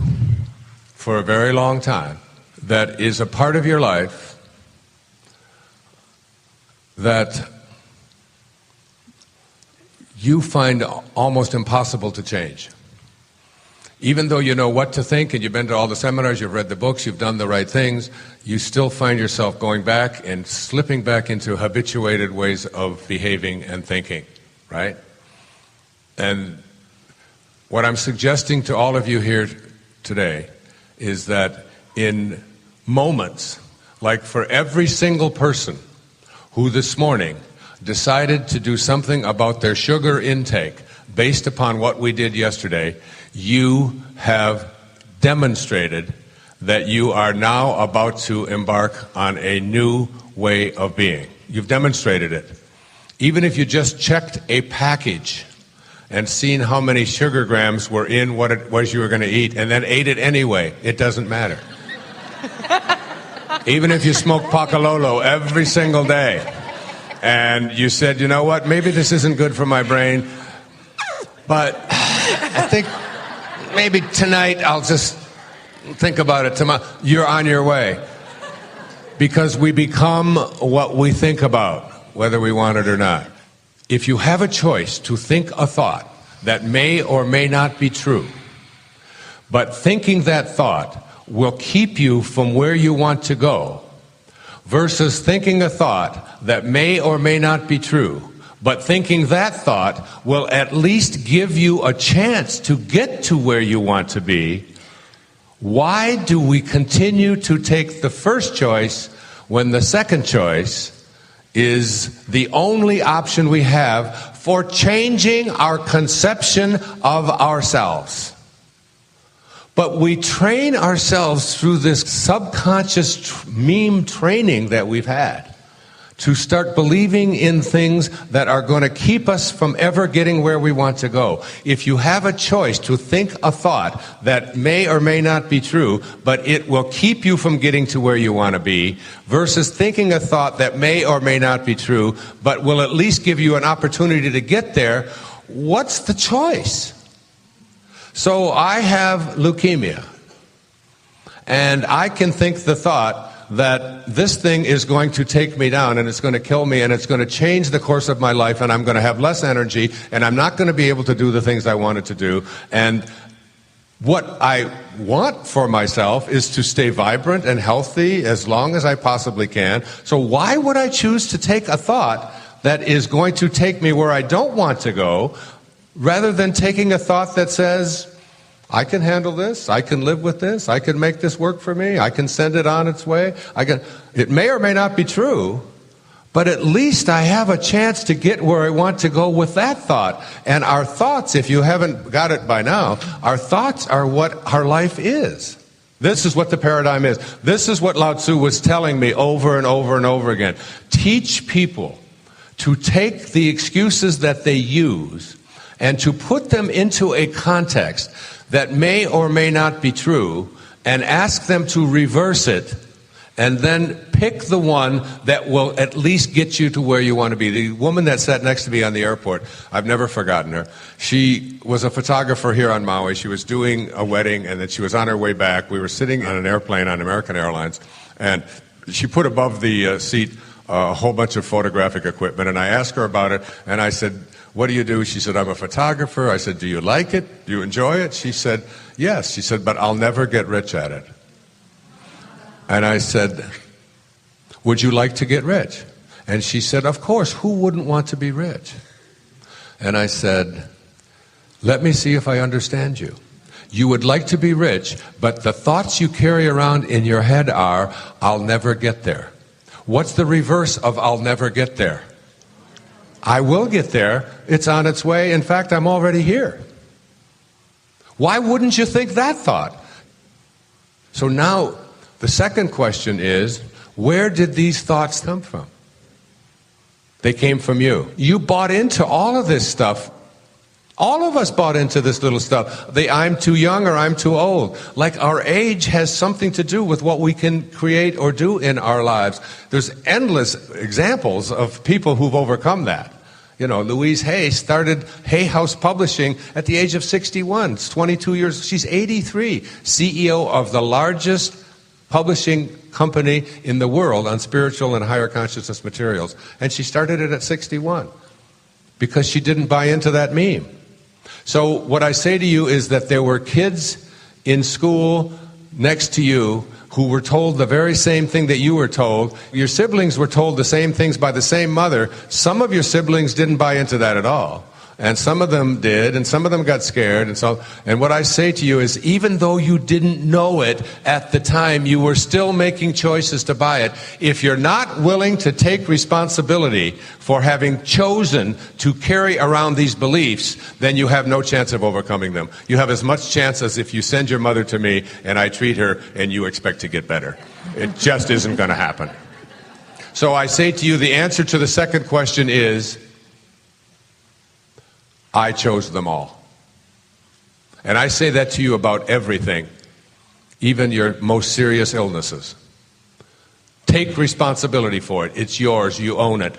for a very long time, that is a part of your life that you find almost impossible to change. Even though you know what to think and you've been to all the seminars, you've read the books, you've done the right things, you still find yourself going back and slipping back into habituated ways of behaving and thinking, right? And what I'm suggesting to all of you here today is that in moments, like for every single person who this morning decided to do something about their sugar intake based upon what we did yesterday, you have demonstrated that you are now about to embark on a new way of being. You've demonstrated it. Even if you just checked a package and seen how many sugar grams were in what it was you were going to eat and then ate it anyway, it doesn't matter. Even if you smoke Pacololo every single day and you said, you know what, maybe this isn't good for my brain, but I think maybe tonight I'll just think about it tomorrow. You're on your way. Because we become what we think about, whether we want it or not. If you have a choice to think a thought that may or may not be true, but thinking that thought will keep you from where you want to go, versus thinking a thought that may or may not be true, but thinking that thought will at least give you a chance to get to where you want to be, why do we continue to take the first choice when the second choice is the only option we have for changing our conception of ourselves? But we train ourselves through this subconscious meme training that we've had to start believing in things that are going to keep us from ever getting where we want to go. If you have a choice to think a thought that may or may not be true, but it will keep you from getting to where you want to be, versus thinking a thought that may or may not be true, but will at least give you an opportunity to get there, what's the choice? So I have leukemia, and I can think the thought that this thing is going to take me down and it's going to kill me and it's going to change the course of my life and I'm going to have less energy and I'm not going to be able to do the things I wanted to do. And what I want for myself is to stay vibrant and healthy as long as I possibly can. So why would I choose to take a thought that is going to take me where I don't want to go, rather than taking a thought that says, I can handle this, I can live with this, I can make this work for me, I can send it on its way. It may or may not be true, but at least I have a chance to get where I want to go with that thought. And our thoughts, if you haven't got it by now, our thoughts are what our life is. This is what the paradigm is. This is what Lao Tzu was telling me over and over and over again. Teach people to take the excuses that they use and to put them into a context that may or may not be true, and ask them to reverse it, and then pick the one that will at least get you to where you want to be. The woman that sat next to me on the airport, I've never forgotten her. She was a photographer here on Maui. She was doing a wedding, and then she was on her way back. We were sitting on an airplane on American Airlines, and she put above the seat a whole bunch of photographic equipment, and I asked her about it, and I said, what do you do? She said, I'm a photographer. I said, do you like it? Do you enjoy it? She said, yes. She said, but I'll never get rich at it. And I said, would you like to get rich? And she said, of course, who wouldn't want to be rich? And I said, let me see if I understand you. You would like to be rich, but the thoughts you carry around in your head are, I'll never get there. What's the reverse of I'll never get there? I will get there. It's on its way. In fact, I'm already here. Why wouldn't you think that thought? So now, the second question is, where did these thoughts come from? They came from you. You bought into all of this stuff All of us bought into this little stuff. The I'm too young or I'm too old. Like our age has something to do with what we can create or do in our lives. There's endless examples of people who've overcome that. You know, Louise Hay started Hay House Publishing at the age of 61. It's 22 years. She's 83, CEO of the largest publishing company in the world on spiritual and higher consciousness materials. And she started it at 61 because she didn't buy into that meme. So what I say to you is that there were kids in school next to you who were told the very same thing that you were told. Your siblings were told the same things by the same mother. Some of your siblings didn't buy into that at all. And some of them did, and some of them got scared. And what I say to you is, even though you didn't know it at the time, you were still making choices to buy it. If you're not willing to take responsibility for having chosen to carry around these beliefs, then you have no chance of overcoming them. You have as much chance as if you send your mother to me and I treat her and you expect to get better. It just isn't going to happen. So I say to you, the answer to the second question is, I chose them all. And I say that to you about everything, even your most serious illnesses. Take responsibility for it. It's yours. You own it.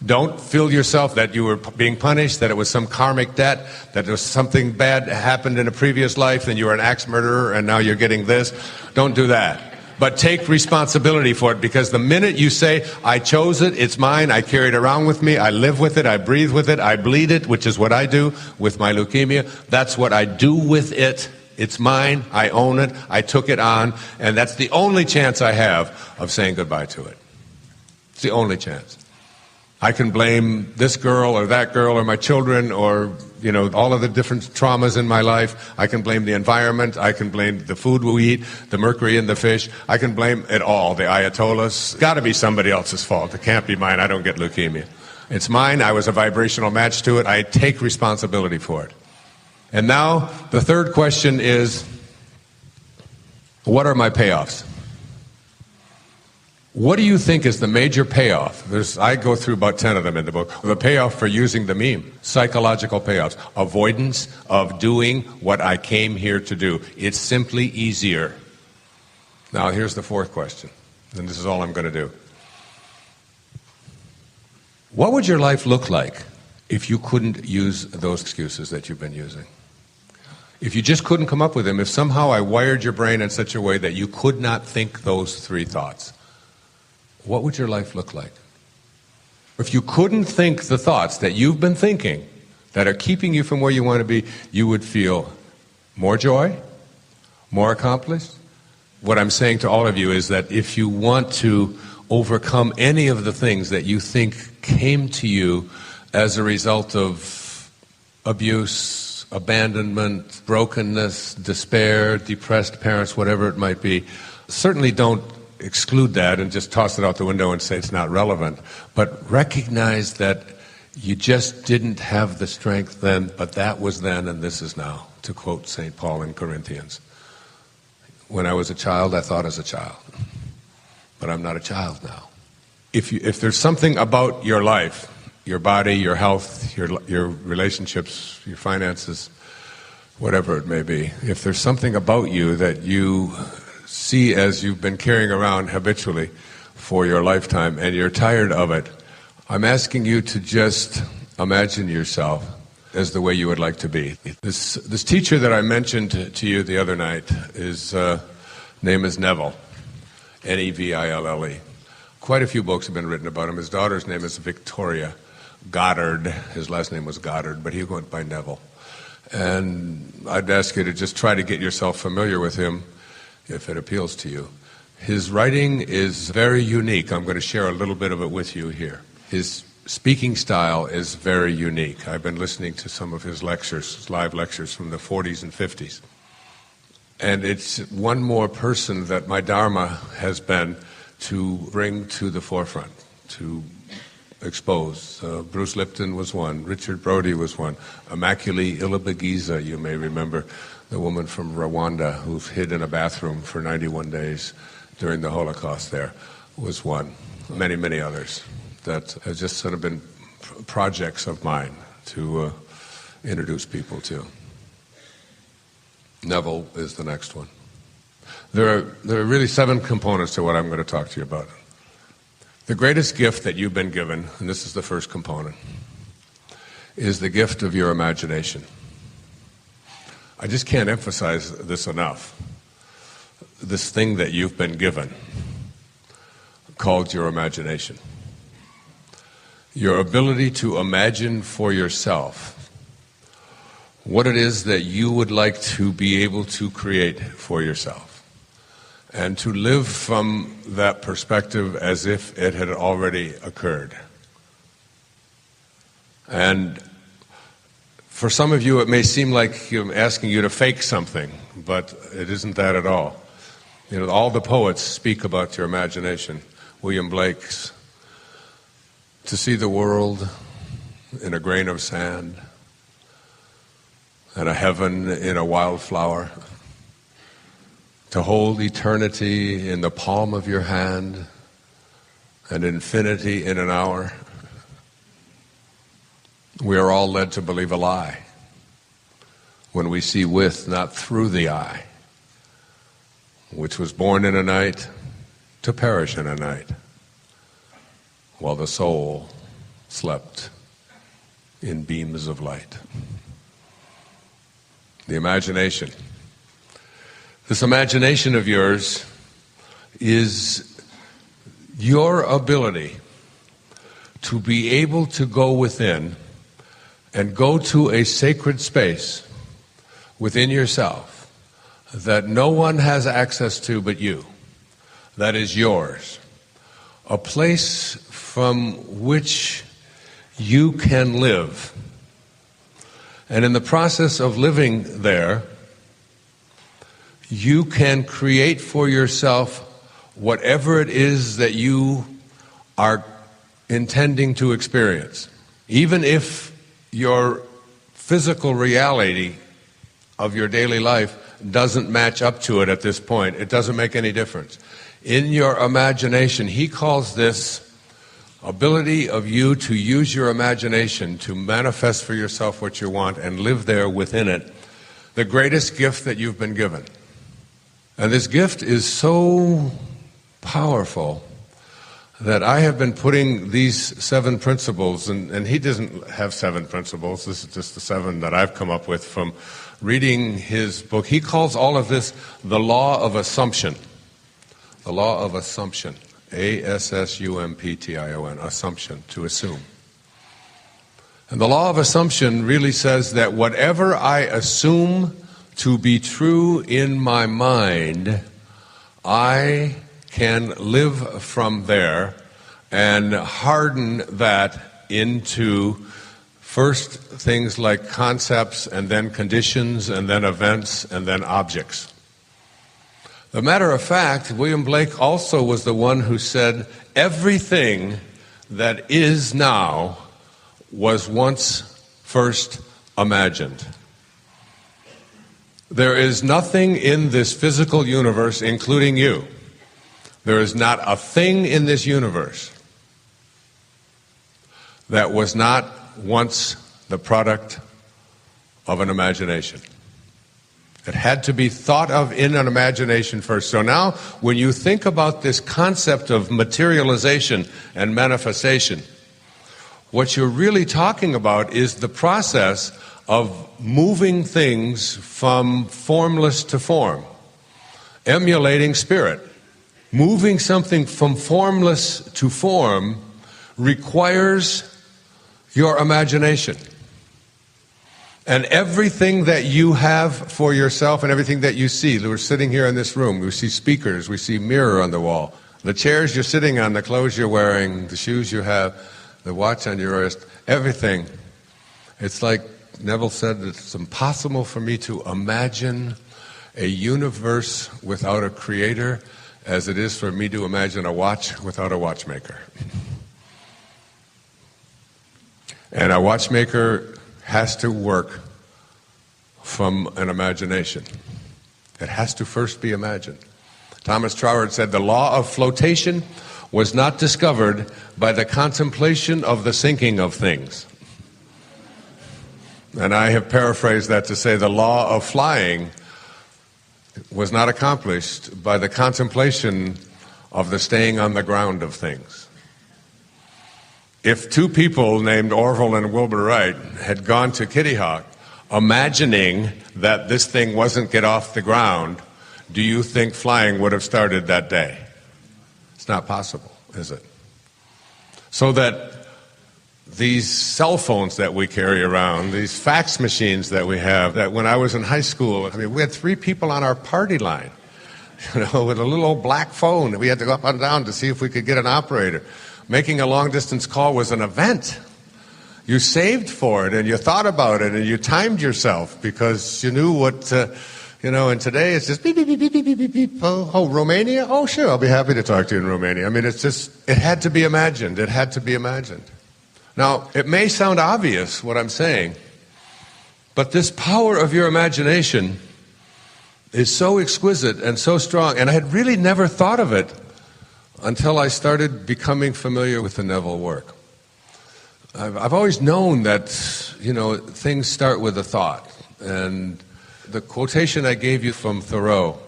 Don't feel yourself that you were being punished, that it was some karmic debt, that there was something bad happened in a previous life and you were an axe murderer and now you're getting this. Don't do that. But take responsibility for it, because the minute you say, I chose it, it's mine, I carry it around with me, I live with it, I breathe with it, I bleed it, which is what I do with my leukemia. That's what I do with it. It's mine, I own it, I took it on, and that's the only chance I have of saying goodbye to it. It's the only chance. I can blame this girl or that girl or my children or, you know, all of the different traumas in my life. I can blame the environment. I can blame the food we eat, the mercury in the fish. I can blame it all, the Ayatollahs. It's got to be somebody else's fault. It can't be mine. I don't get leukemia. It's mine. I was a vibrational match to it. I take responsibility for it. And now the third question is, what are my payoffs? What do you think is the major payoff? I go through about 10 of them in the book. The payoff for using the meme. Psychological payoffs. Avoidance of doing what I came here to do. It's simply easier. Now here's the fourth question, and this is all I'm going to do. What would your life look like if you couldn't use those excuses that you've been using? If you just couldn't come up with them, if somehow I wired your brain in such a way that you could not think those three thoughts, what would your life look like? If you couldn't think the thoughts that you've been thinking that are keeping you from where you want to be, you would feel more joy, more accomplished. What I'm saying to all of you is that if you want to overcome any of the things that you think came to you as a result of abuse, abandonment, brokenness, despair, depressed parents, whatever it might be, certainly don't exclude that and just toss it out the window and say it's not relevant, but recognize that you just didn't have the strength then, but that was then and this is now, to quote St. Paul in Corinthians. When I was a child, I thought as a child, but I'm not a child now. If there's something about your life, your body, your health, your relationships, your finances, whatever it may be, if there's something about you that you see as you've been carrying around habitually for your lifetime and you're tired of it, I'm asking you to just imagine yourself as the way you would like to be. This teacher that I mentioned to you the other night, his name is Neville, Neville. Quite a few books have been written about him. His daughter's name is Victoria Goddard. His last name was Goddard, but he went by Neville. And I'd ask you to just try to get yourself familiar with him if it appeals to you. His writing is very unique. I'm going to share a little bit of it with you here. His speaking style is very unique. I've been listening to some of his lectures, his live lectures from the 40s and 50s. And it's one more person that my Dharma has been to bring to the forefront, to expose. Bruce Lipton was one. Richard Brody was one. Immaculée Ilibagiza, you may remember, the woman from Rwanda who hid in a bathroom for 91 days during the Holocaust there, was one. Many, many others that have just sort of been projects of mine to introduce people to. Neville is the next one. There are really 7 components to what I'm going to talk to you about. The greatest gift that you've been given, and this is the first component, is the gift of your imagination. I just can't emphasize this enough. This thing that you've been given, called your imagination. Your ability to imagine for yourself what it is that you would like to be able to create for yourself, and to live from that perspective as if it had already occurred. And for some of you, it may seem like I'm asking you to fake something, but it isn't that at all. You know, all the poets speak about your imagination. William Blake's "To see the world in a grain of sand, and a heaven in a wildflower, to hold eternity in the palm of your hand, and infinity in an hour." We are all led to believe a lie when we see with, not through the eye, which was born in a night to perish in a night, while the soul slept in beams of light. The imagination. This imagination of yours is your ability to be able to go within and go to a sacred space within yourself that no one has access to but you, that is yours, a place from which you can live. And in the process of living there, you can create for yourself whatever it is that you are intending to experience, even if your physical reality of your daily life doesn't match up to it at this point. It doesn't make any difference. In your imagination, he calls this ability of you to use your imagination to manifest for yourself what you want and live there within it, the greatest gift that you've been given. And this gift is so powerful that I have been putting these 7 principles, and he doesn't have 7 principles, this is just the 7 that I've come up with from reading his book. He calls all of this the law of assumption. The law of assumption. A-S-S-U-M-P-T-I-O-N. Assumption, to assume. And the law of assumption really says that whatever I assume to be true in my mind, I can live from there and harden that into first things like concepts, and then conditions, and then events, and then objects. The matter of fact, William Blake also was the one who said, everything that is now was once first imagined. There is nothing in this physical universe, including you. There is not a thing in this universe that was not once the product of an imagination. It had to be thought of in an imagination first. So now, when you think about this concept of materialization and manifestation, what you're really talking about is the process of moving things from formless to form, emulating spirit. Moving something from formless to form requires your imagination. And everything that you have for yourself and everything that you see, we're sitting here in this room, we see speakers, we see mirror on the wall, the chairs you're sitting on, the clothes you're wearing, the shoes you have, the watch on your wrist, everything. It's like Neville said, it's impossible for me to imagine a universe without a creator as it is for me to imagine a watch without a watchmaker. And a watchmaker has to work from an imagination. It has to first be imagined. Thomas Troward said the law of flotation was not discovered by the contemplation of the sinking of things, And I have paraphrased that to say the law of flying was not accomplished by the contemplation of the staying on the ground of things. If two people named Orville and Wilbur Wright had gone to Kitty Hawk imagining that this thing wasn't get off the ground, do you think flying would have started that day? It's not possible, is it? So that these cell phones that we carry around, these fax machines that we have, that when I was in high school, I mean, we had 3 people on our party line, with a little old black phone that we had to go up and down to see if we could get an operator. Making a long-distance call was an event. You saved for it, and you thought about it, and you timed yourself because you knew what, and today it's just beep, beep, beep, beep, beep, beep, beep. Oh, Romania? Oh, sure, I'll be happy to talk to you in Romania. I mean, it had to be imagined. It had to be imagined. Now, it may sound obvious what I'm saying, but this power of your imagination is so exquisite and so strong, and I had really never thought of it until I started becoming familiar with the Neville work. I've always known that, things start with a thought, and the quotation I gave you from Thoreau,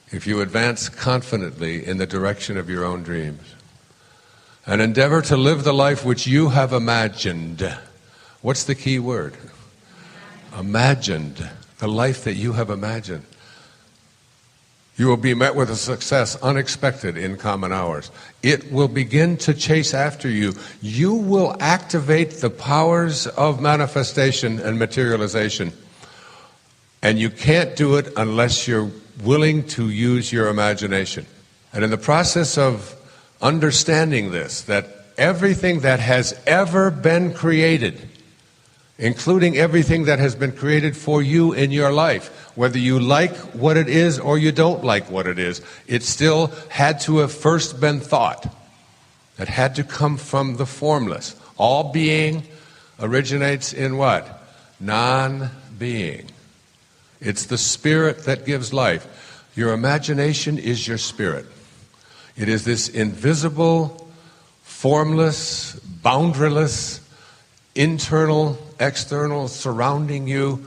if you advance confidently in the direction of your own dreams, and endeavor to live the life which you have imagined. What's the key word? Imagined. The life that you have imagined. You will be met with a success unexpected in common hours. It will begin to chase after you. You will activate the powers of manifestation and materialization. And you can't do it unless you're willing to use your imagination. And in the process of understanding this, that everything that has ever been created, including everything that has been created for you in your life, whether you like what it is or you don't like what it is, it still had to have first been thought. It had to come from the formless. All being originates in what? Non-being. It's the spirit that gives life. Your imagination is your spirit. It is this invisible, formless, boundaryless, internal, external, surrounding you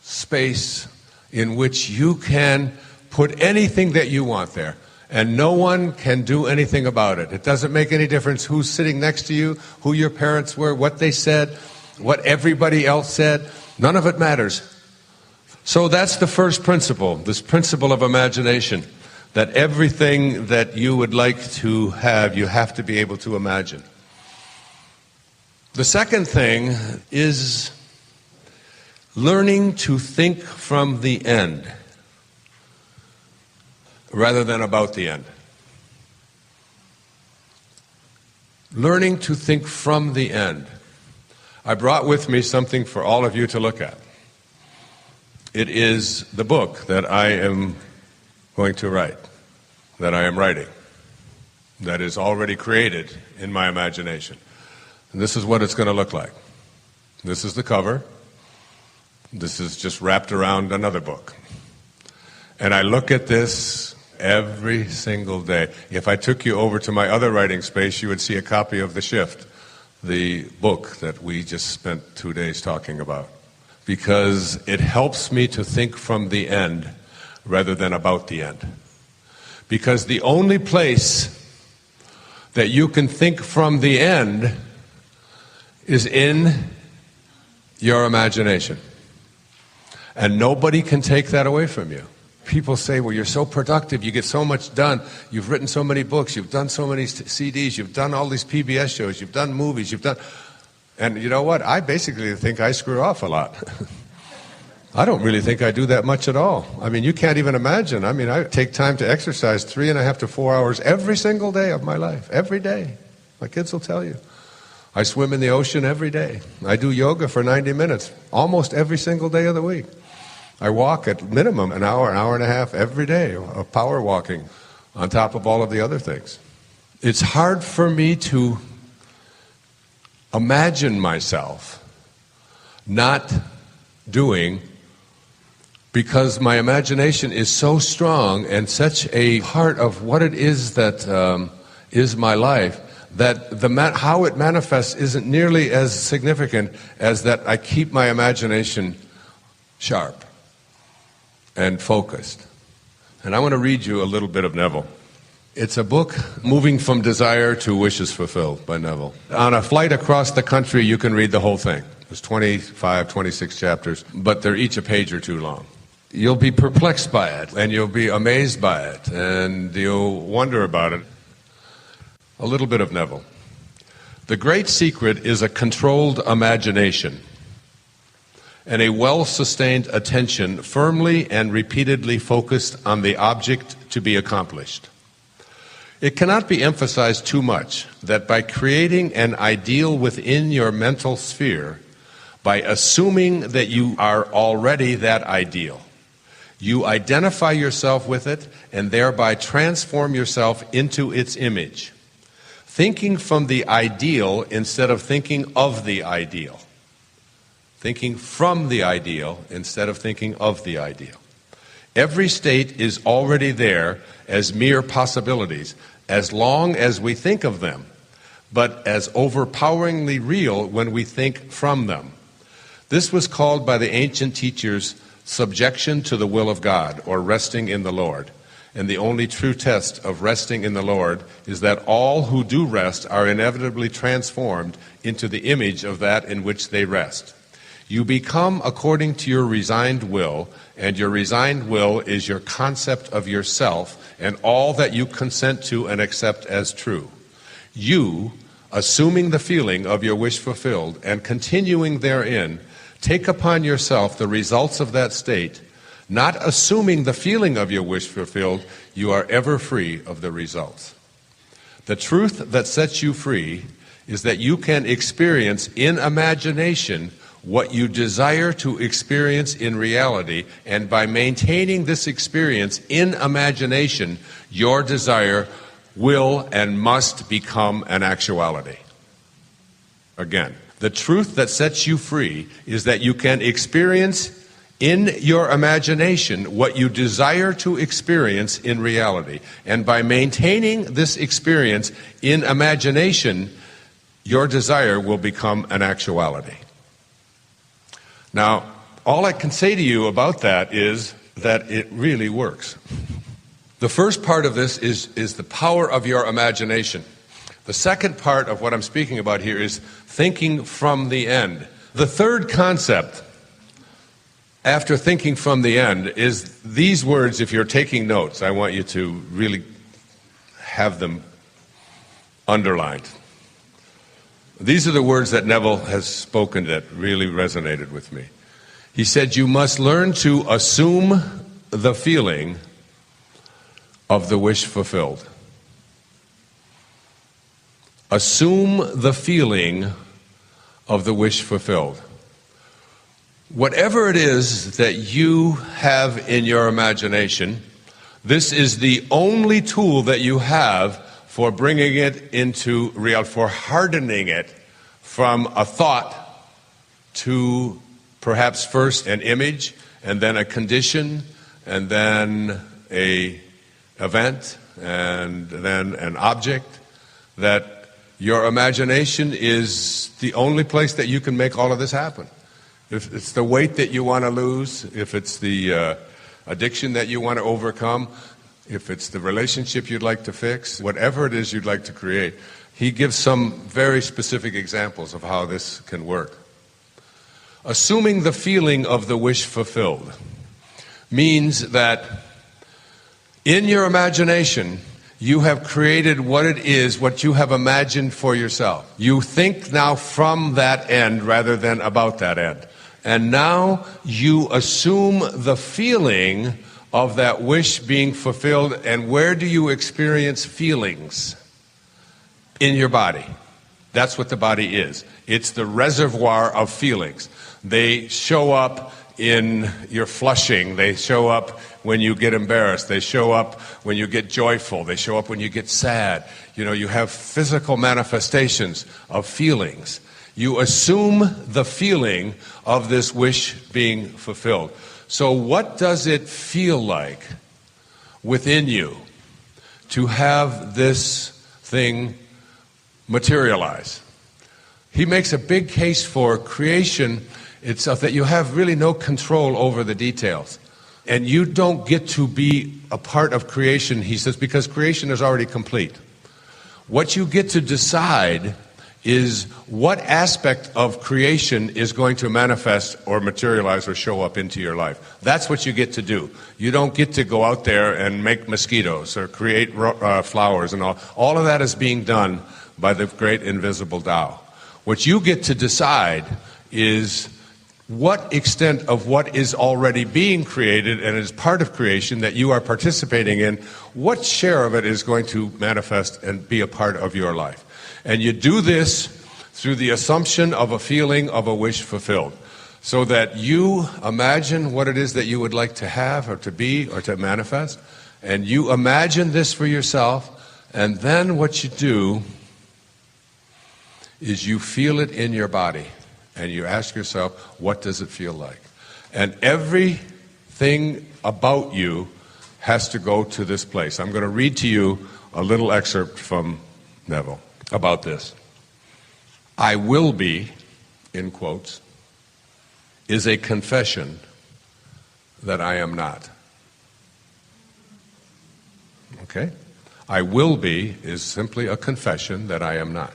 space in which you can put anything that you want there, and no one can do anything about it. It doesn't make any difference who's sitting next to you, who your parents were, what they said, what everybody else said. None of it matters. So that's the first principle, this principle of imagination. That everything that you would like to have, you have to be able to imagine. The second thing is learning to think from the end rather than about the end. Learning to think from the end. I brought with me something for all of you to look at. It is the book that I am going to write, that I am writing, that is already created in my imagination. And this is what it's going to look like. This is the cover. This is just wrapped around another book. And I look at this every single day. If I took you over to my other writing space, you would see a copy of The Shift, the book that we just spent 2 days talking about. Because it helps me to think from the end rather than about the end. Because the only place that you can think from the end is in your imagination. And nobody can take that away from you. People say, well, you're so productive, you get so much done, you've written so many books, you've done so many CDs, you've done all these PBS shows, you've done movies, you've done... And you know what? I basically think I screw off a lot. I don't really think I do that much at all. I mean, you can't even imagine. I mean, I take time to exercise 3.5 to 4 hours every single day of my life. Every day. My kids will tell you. I swim in the ocean every day. I do yoga for 90 minutes almost every single day of the week. I walk at minimum an hour and a half every day of power walking on top of all of the other things. It's hard for me to imagine myself not doing, because my imagination is so strong and such a part of what it is that is my life, that how it manifests isn't nearly as significant as that I keep my imagination sharp and focused. And I want to read you a little bit of Neville. It's a book, Moving from Desire to Wishes Fulfilled by Neville. On a flight across the country, you can read the whole thing. There's 25, 26 chapters, but they're each a page or two long. You'll be perplexed by it, and you'll be amazed by it, and you'll wonder about it. A little bit of Neville. The great secret is a controlled imagination and a well-sustained attention firmly and repeatedly focused on the object to be accomplished. It cannot be emphasized too much that by creating an ideal within your mental sphere, by assuming that you are already that ideal, you identify yourself with it and thereby transform yourself into its image. Thinking from the ideal instead of thinking of the ideal. Thinking from the ideal instead of thinking of the ideal. Every state is already there as mere possibilities, as long as we think of them, but as overpoweringly real when we think from them. This was called by the ancient teachers subjection to the will of God, or resting in the Lord. And the only true test of resting in the Lord is that all who do rest are inevitably transformed into the image of that in which they rest. You become according to your resigned will, and your resigned will is your concept of yourself and all that you consent to and accept as true. You, assuming the feeling of your wish fulfilled and continuing therein, take upon yourself the results of that state. Not assuming the feeling of your wish fulfilled, you are ever free of the results. The truth that sets you free is that you can experience in imagination what you desire to experience in reality, and by maintaining this experience in imagination, your desire will and must become an actuality. Again, the truth that sets you free is that you can experience in your imagination what you desire to experience in reality. And by maintaining this experience in imagination, your desire will become an actuality. Now, all I can say to you about that is that it really works. The first part of this is the power of your imagination. The second part of what I'm speaking about here is thinking from the end. The third concept, after thinking from the end, is these words. If you're taking notes, I want you to really have them underlined. These are the words that Neville has spoken that really resonated with me. He said, you must learn to assume the feeling of the wish fulfilled. Assume the feeling of the wish fulfilled. Whatever it is that you have in your imagination, this is the only tool that you have for bringing it into reality, for hardening it from a thought to perhaps first an image, and then a condition, and then an event, and then an object. That your imagination is the only place that you can make all of this happen. If it's the weight that you want to lose, if it's the addiction that you want to overcome, if it's the relationship you'd like to fix, whatever it is you'd like to create, he gives some very specific examples of how this can work. Assuming the feeling of the wish fulfilled means that in your imagination, you have created what it is, what you have imagined for yourself. You think now from that end rather than about that end. And now you assume the feeling of that wish being fulfilled. And where do you experience feelings? In your body. That's what the body is. It's the reservoir of feelings. They show up in your flushing. They show up when you get embarrassed. They show up when you get joyful. They show up when you get sad. You know, you have physical manifestations of feelings. You assume the feeling of this wish being fulfilled. So what does it feel like within you to have this thing materialize. He makes a big case for creation itself, that you have really no control over the details. And you don't get to be a part of creation, he says, because creation is already complete. What you get to decide is what aspect of creation is going to manifest or materialize or show up into your life. That's what you get to do. You don't get to go out there and make mosquitoes or create flowers and all. All of that is being done by the great invisible Tao. What you get to decide is what extent of what is already being created and is part of creation that you are participating in, what share of it is going to manifest and be a part of your life. And you do this through the assumption of a feeling of a wish fulfilled, so that you imagine what it is that you would like to have or to be or to manifest, and you imagine this for yourself, and then what you do is you feel it in your body. And you ask yourself, what does it feel like? And everything about you has to go to this place. I'm going to read to you a little excerpt from Neville about this. I will be, in quotes, is a confession that I am not. Okay? I will be is simply a confession that I am not.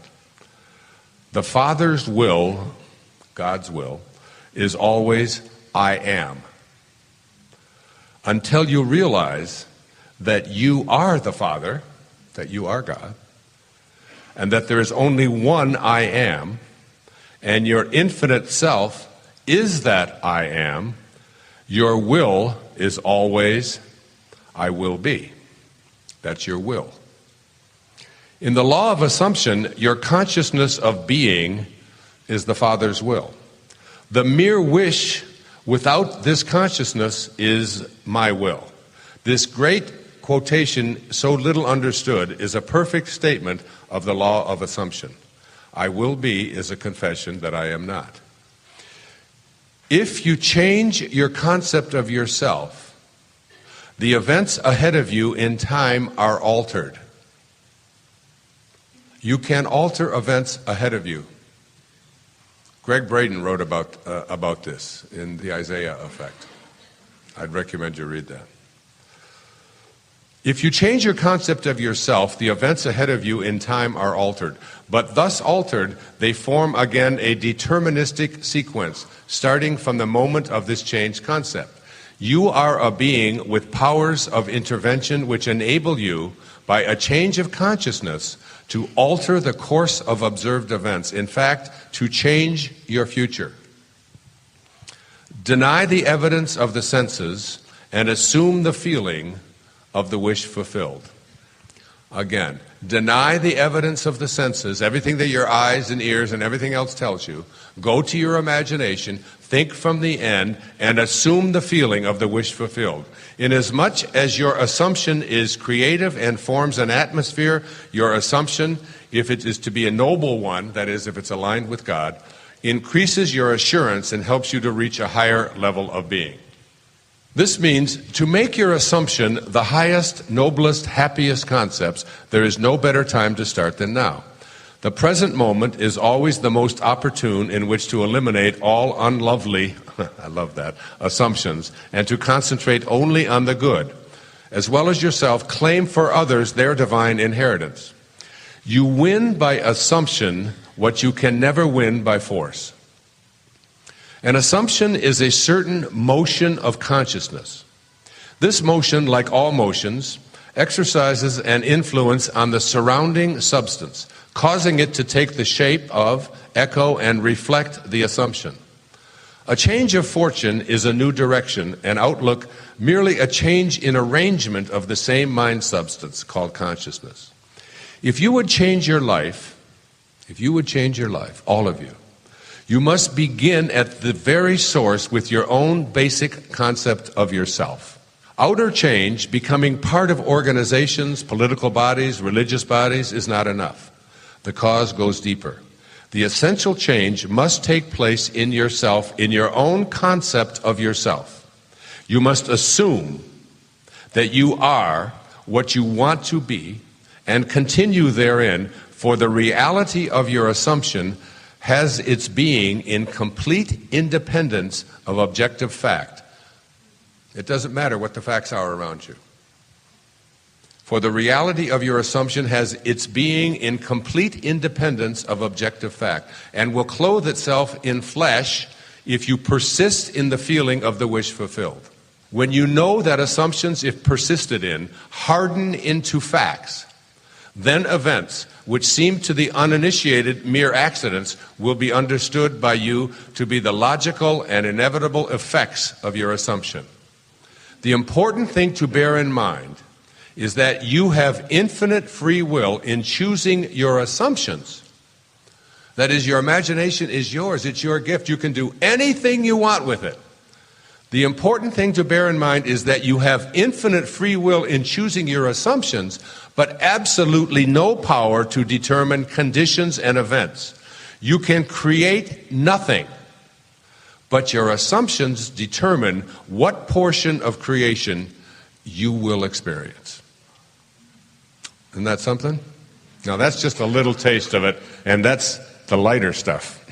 The Father's will, God's will, is always I am. Until you realize that you are the Father, that you are God, and that there is only one I am, and your infinite self is that I am, your will is always I will be. That's your will. In the law of assumption, your consciousness of being is the Father's will. The mere wish without this consciousness is my will. This great quotation, so little understood, is a perfect statement of the law of assumption. I will be is a confession that I am not. If you change your concept of yourself, the events ahead of you in time are altered. You can alter events ahead of you. Greg Braden wrote about this in The Isaiah Effect. I'd recommend you read that. If you change your concept of yourself, the events ahead of you in time are altered. But thus altered, they form again a deterministic sequence, starting from the moment of this changed concept. You are a being with powers of intervention which enable you, by a change of consciousness, to alter the course of observed events. In fact, to change your future. Deny the evidence of the senses and assume the feeling of the wish fulfilled. Again, deny the evidence of the senses, everything that your eyes and ears and everything else tells you. Go to your imagination, think from the end, and assume the feeling of the wish fulfilled. Inasmuch as your assumption is creative and forms an atmosphere, your assumption, if it is to be a noble one, that is, if it's aligned with God, increases your assurance and helps you to reach a higher level of being. This means to make your assumption the highest, noblest, happiest concepts, there is no better time to start than now. The present moment is always the most opportune in which to eliminate all unlovely, I love that, assumptions, and to concentrate only on the good. As well as yourself, claim for others their divine inheritance. You win by assumption what you can never win by force. An assumption is a certain motion of consciousness. This motion, like all motions, exercises an influence on the surrounding substance, causing it to take the shape of, echo, and reflect the assumption. A change of fortune is a new direction, an outlook, merely a change in arrangement of the same mind substance called consciousness. If you would change your life, all of you, you must begin at the very source with your own basic concept of yourself. Outer change, becoming part of organizations, political bodies, religious bodies, is not enough. The cause goes deeper. The essential change must take place in yourself, in your own concept of yourself. You must assume that you are what you want to be and continue therein For the reality of your assumption has its being in complete independence of objective fact. It doesn't matter what the facts are around you. For the reality of your assumption has its being in complete independence of objective fact, and will clothe itself in flesh if you persist in the feeling of the wish fulfilled. When you know that assumptions, if persisted in, harden into facts, then events, which seem to the uninitiated mere accidents, will be understood by you to be the logical and inevitable effects of your assumption. The important thing to bear in mind is that you have infinite free will in choosing your assumptions. That is, your imagination is yours, it's your gift. You can do anything you want with it. The important thing to bear in mind is that you have infinite free will in choosing your assumptions, but absolutely no power to determine conditions and events. You can create nothing, but your assumptions determine what portion of creation you will experience. Isn't that something? Now that's just a little taste of it, and that's the lighter stuff.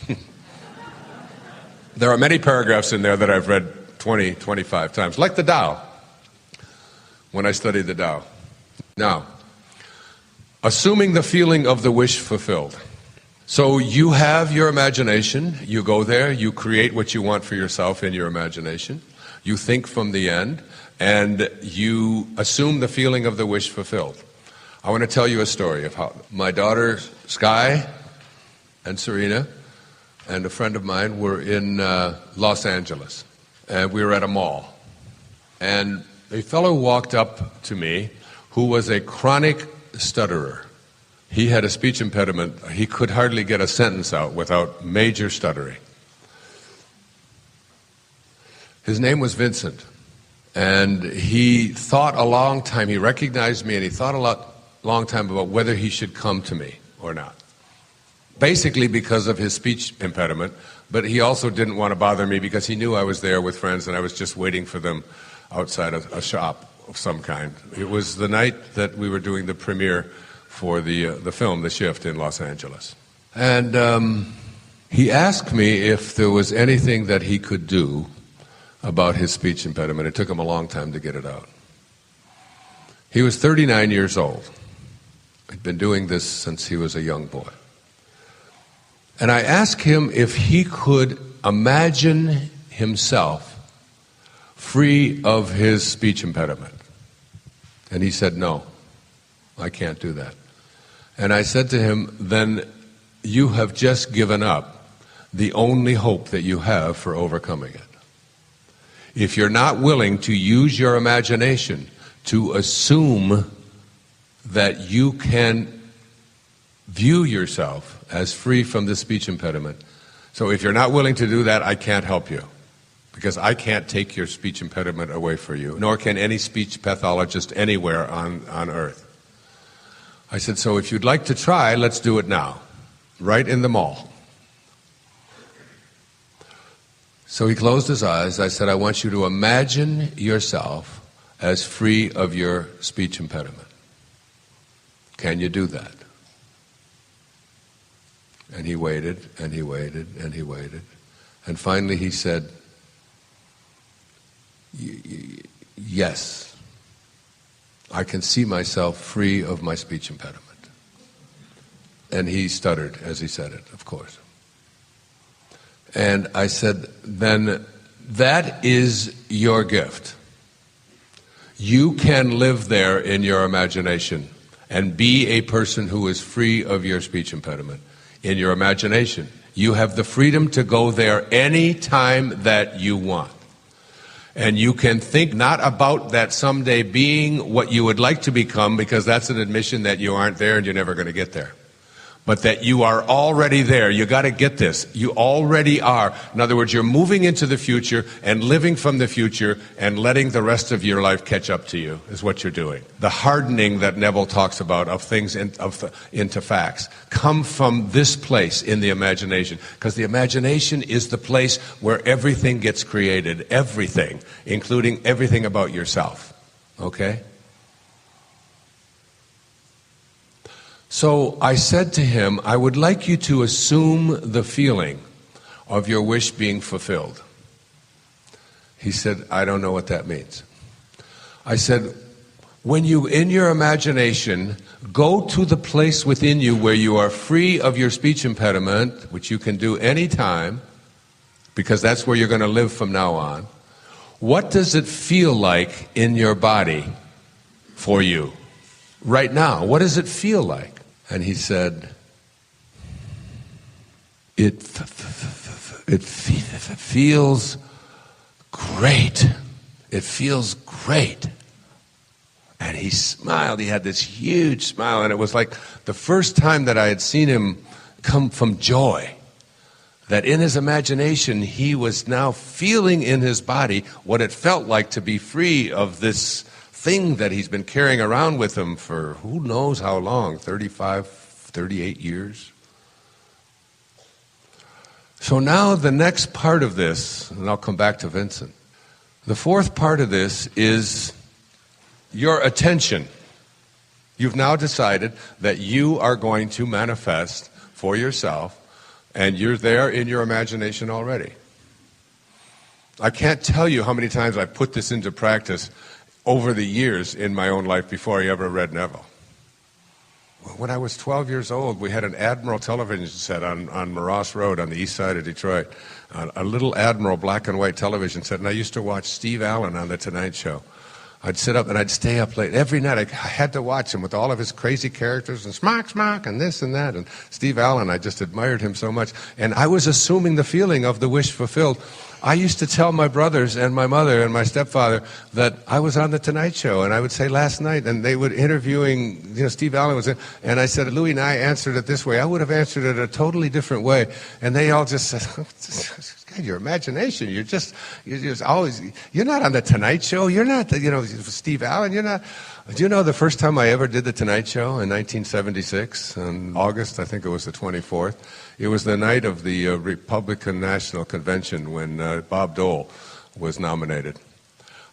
There are many paragraphs in there that I've read 20, 25 times, like the Tao, when I studied the Tao. Now, assuming the feeling of the wish fulfilled. So you have your imagination, you go there, you create what you want for yourself in your imagination, you think from the end, and you assume the feeling of the wish fulfilled. I want to tell you a story of how my daughter Sky and Serena and a friend of mine were in Los Angeles, and we were at a mall. And a fellow walked up to me who was a chronic stutterer. He had a speech impediment. He could hardly get a sentence out without major stuttering. His name was Vincent, and he thought a long time. He recognized me, and he thought a long time about whether he should come to me or not. Basically because of his speech impediment, but he also didn't want to bother me because he knew I was there with friends and I was just waiting for them outside a shop of some kind. It was the night that we were doing the premiere for the film, The Shift, in Los Angeles. And he asked me if there was anything that he could do about his speech impediment. It took him a long time to get it out. He was 39 years old. He'd been doing this since he was a young boy. And I asked him if he could imagine himself free of his speech impediment. And he said, no, I can't do that. And I said to him, then you have just given up the only hope that you have for overcoming it. If you're not willing to use your imagination to assume that you can view yourself as free from the speech impediment. So if you're not willing to do that, I can't help you, because I can't take your speech impediment away for you, nor can any speech pathologist anywhere on earth. I said, so if you'd like to try, let's do it now, right in the mall. So he closed his eyes. I said, I want you to imagine yourself as free of your speech impediment. Can you do that? And he waited, and he waited, and he waited. And finally he said, yes, I can see myself free of my speech impediment. And he stuttered as he said it, of course. And I said, then that is your gift. You can live there in your imagination and be a person who is free of your speech impediment. In your imagination, you have the freedom to go there any time that you want. And you can think not about that someday being what you would like to become, because that's an admission that you aren't there and you're never going to get there. But that you are already there. You got to get this. You already are. In other words, you're moving into the future and living from the future and letting the rest of your life catch up to you is what you're doing. The hardening that Neville talks about of things into facts come from this place in the imagination, because the imagination is the place where everything gets created, everything, including everything about yourself. Okay? So I said to him, I would like you to assume the feeling of your wish being fulfilled. He said, I don't know what that means. I said, when you, in your imagination, go to the place within you where you are free of your speech impediment, which you can do any time, because that's where you're going to live from now on, what does it feel like in your body for you right now? What does it feel like? And he said, it feels great. It feels great. And he smiled. He had this huge smile, and it was like the first time that I had seen him come from joy. That in his imagination, he was now feeling in his body what it felt like to be free of this thing that he's been carrying around with him for who knows how long, 35, 38 years. So now the next part of this, and I'll come back to Vincent, the fourth part of this is your attention. You've now decided that you are going to manifest for yourself, and you're there in your imagination already. I can't tell you how many times I've put this into practice over the years in my own life before I ever read Neville. When I was 12 years old, we had an Admiral television set on Moross Road on the east side of Detroit, a little Admiral black and white television set, and I used to watch Steve Allen on The Tonight Show. I'd sit up and I'd stay up late. Every night I had to watch him with all of his crazy characters and smock and this and that. And Steve Allen, I just admired him so much. And I was assuming the feeling of the wish fulfilled. I used to tell my brothers and my mother and my stepfather that I was on The Tonight Show, and I would say last night, and they would interviewing, Steve Allen was in, and I said, Louis and I answered it this way. I would have answered it a totally different way. And they all just said, God, your imagination, you're just always, you're not on The Tonight Show, you're not, Steve Allen, you're not. Do you know the first time I ever did The Tonight Show in 1976, in August, I think it was the 24th, it was the night of the Republican National Convention when Bob Dole was nominated.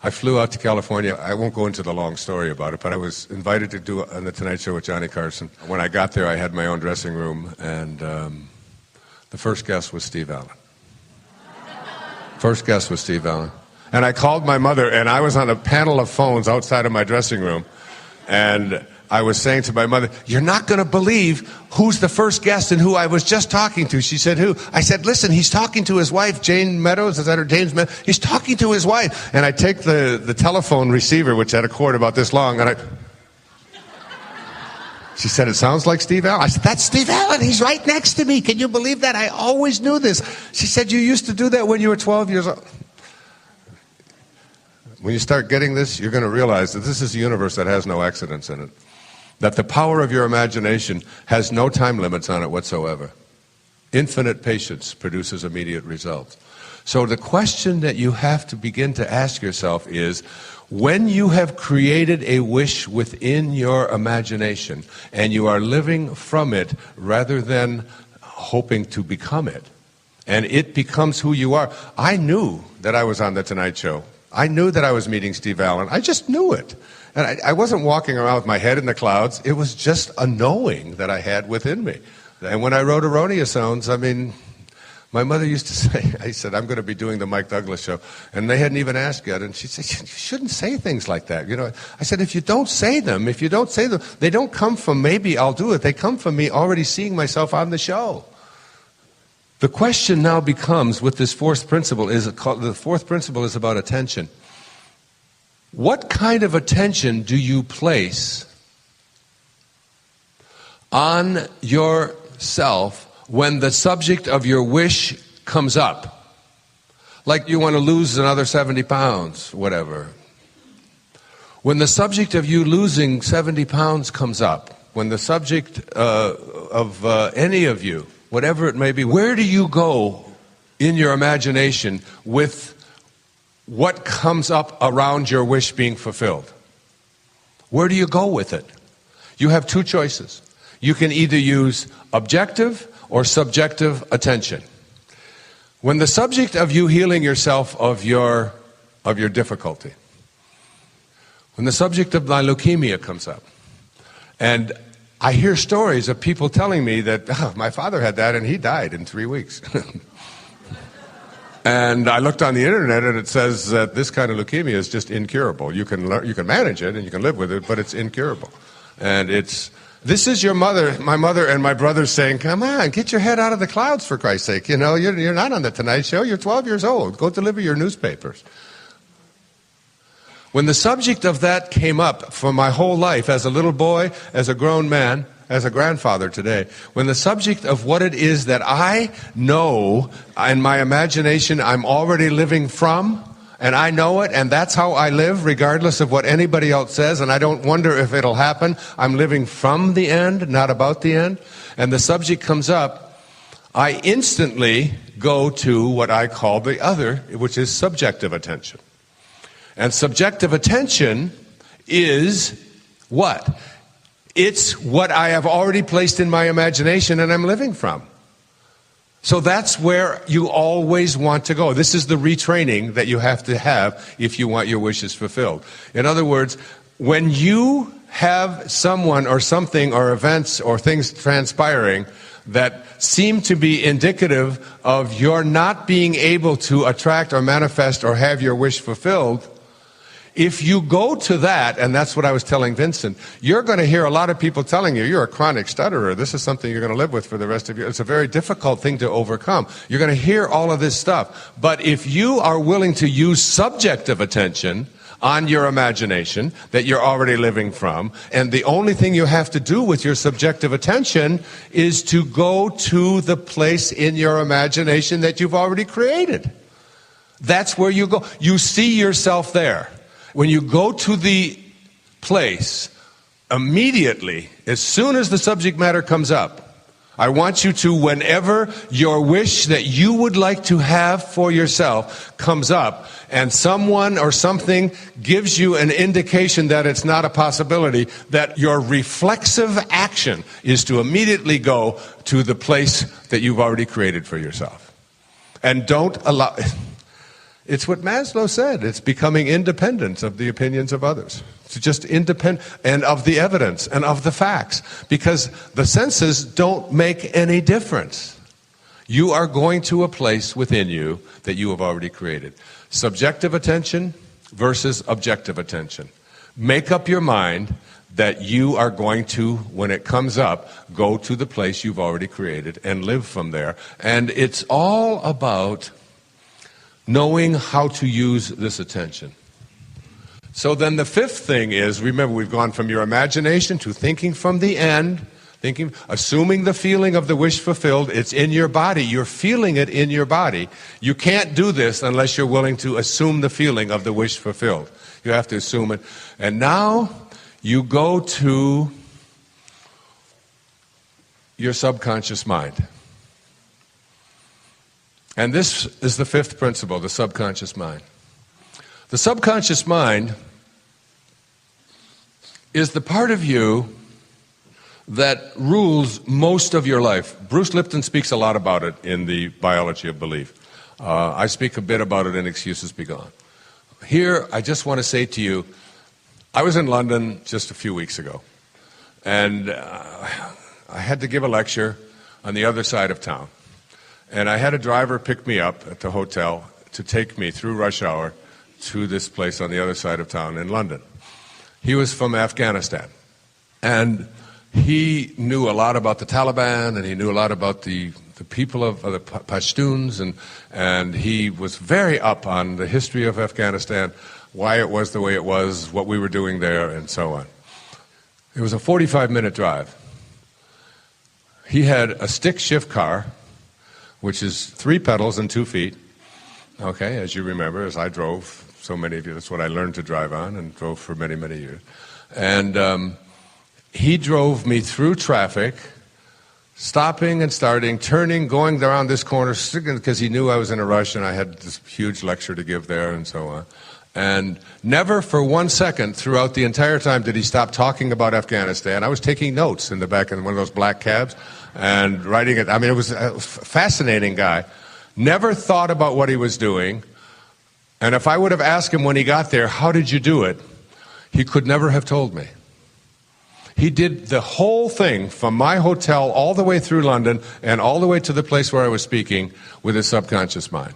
I flew out to California. I won't go into the long story about it, but I was invited to do on The Tonight Show with Johnny Carson. When I got there, I had my own dressing room, and the first guest was Steve Allen. First guest was Steve Allen. And I called my mother, and I was on a panel of phones outside of my dressing room, and I was saying to my mother, you're not going to believe who's the first guest and who I was just talking to. She said, who? I said, listen, he's talking to his wife, Jane Meadows. Is that her? James Meadows? He's talking to his wife. And I take the telephone receiver, which had a cord about this long, and she said, it sounds like Steve Allen. I said, that's Steve Allen. He's right next to me. Can you believe that? I always knew this. She said, you used to do that when you were 12 years old. When you start getting this, you're going to realize that this is a universe that has no accidents in it. That the power of your imagination has no time limits on it whatsoever. Infinite patience produces immediate results. So the question that you have to begin to ask yourself is, when you have created a wish within your imagination and you are living from it rather than hoping to become it, and it becomes who you are. I knew that I was on The Tonight Show. I knew that I was meeting Steve Allen. I just knew it. And I wasn't walking around with my head in the clouds. It was just a knowing that I had within me. And when I wrote Erroneous Zones, my mother used to say, I said, I'm going to be doing the Mike Douglas show. And they hadn't even asked yet. And she said, you shouldn't say things like that. I said, if you don't say them, they don't come from maybe I'll do it. They come from me already seeing myself on the show. The question now becomes, with this fourth principle, the fourth principle is about attention. What kind of attention do you place on yourself when the subject of your wish comes up? Like you want to lose another 70 pounds, whatever. When the subject of you losing 70 pounds comes up, when the subject of any of you, whatever it may be, where do you go in your imagination with what comes up around your wish being fulfilled? Where do you go with it? You have two choices. You can either use objective or subjective attention. When the subject of you healing yourself of your difficulty, when the subject of my leukemia comes up, and I hear stories of people telling me that, oh, my father had that and he died in 3 weeks. And I looked on the internet and it says that this kind of leukemia is just incurable. You can manage it and you can live with it, but it's incurable. And this is your mother, my mother and my brother saying, come on, get your head out of the clouds for Christ's sake. You know, you're not on the Tonight Show. You're 12 years old. Go deliver your newspapers. When the subject of that came up for my whole life as a little boy, as a grown man, as a grandfather today, when the subject of what it is that I know in my imagination I'm already living from, and I know it, and that's how I live regardless of what anybody else says, and I don't wonder if it'll happen. I'm living from the end, not about the end. And the subject comes up, I instantly go to what I call the other, which is subjective attention. And subjective attention is what? It's what I have already placed in my imagination and I'm living from. So that's where you always want to go. This is the retraining that you have to have if you want your wishes fulfilled. In other words, when you have someone or something or events or things transpiring that seem to be indicative of your not being able to attract or manifest or have your wish fulfilled, if you go to that, and that's what I was telling Vincent, you're going to hear a lot of people telling you, you're a chronic stutterer. This is something you're going to live with for the rest of your life. It's a very difficult thing to overcome. You're going to hear all of this stuff. But if you are willing to use subjective attention on your imagination that you're already living from, and the only thing you have to do with your subjective attention is to go to the place in your imagination that you've already created. That's where you go. You see yourself there. When you go to the place, immediately, as soon as the subject matter comes up, I want you to, whenever your wish that you would like to have for yourself comes up, and someone or something gives you an indication that it's not a possibility, that your reflexive action is to immediately go to the place that you've already created for yourself. And don't allow... It's what Maslow said. It's becoming independent of the opinions of others. It's just independent, and of the evidence, and of the facts. Because the senses don't make any difference. You are going to a place within you that you have already created. Subjective attention versus objective attention. Make up your mind that you are going to, when it comes up, go to the place you've already created and live from there. And it's all about knowing how to use this attention. So then the fifth thing is, remember, we've gone from your imagination to thinking from the end, assuming the feeling of the wish fulfilled. It's in your body. You're feeling it in your body. You can't do this unless you're willing to assume the feeling of the wish fulfilled. You have to assume it. And now you go to your subconscious mind. And this is the fifth principle, the subconscious mind. The subconscious mind is the part of you that rules most of your life. Bruce Lipton speaks a lot about it in the Biology of Belief. I speak a bit about it in Excuses Be Gone. Here, I just want to say to you, I was in London just a few weeks ago, and I had to give a lecture on the other side of town. And I had a driver pick me up at the hotel to take me through rush hour to this place on the other side of town in London. He was from Afghanistan. And he knew a lot about the Taliban, and he knew a lot about the people of the Pashtuns, and he was very up on the history of Afghanistan, why it was the way it was, what we were doing there, and so on. It was a 45-minute drive. He had a stick shift car, which is 3 pedals and 2 feet, okay, as you remember, as I drove, so many of you, that's what I learned to drive on and drove for many, many years. And he drove me through traffic, stopping and starting, turning, going around this corner, because he knew I was in a rush and I had this huge lecture to give there and so on. And never for 1 second throughout the entire time did he stop talking about Afghanistan. I was taking notes in the back of one of those black cabs and writing it. I mean, it was a fascinating guy. Never thought about what he was doing. And if I would have asked him when he got there, how did you do it? He could never have told me. He did the whole thing from my hotel all the way through London and all the way to the place where I was speaking with his subconscious mind.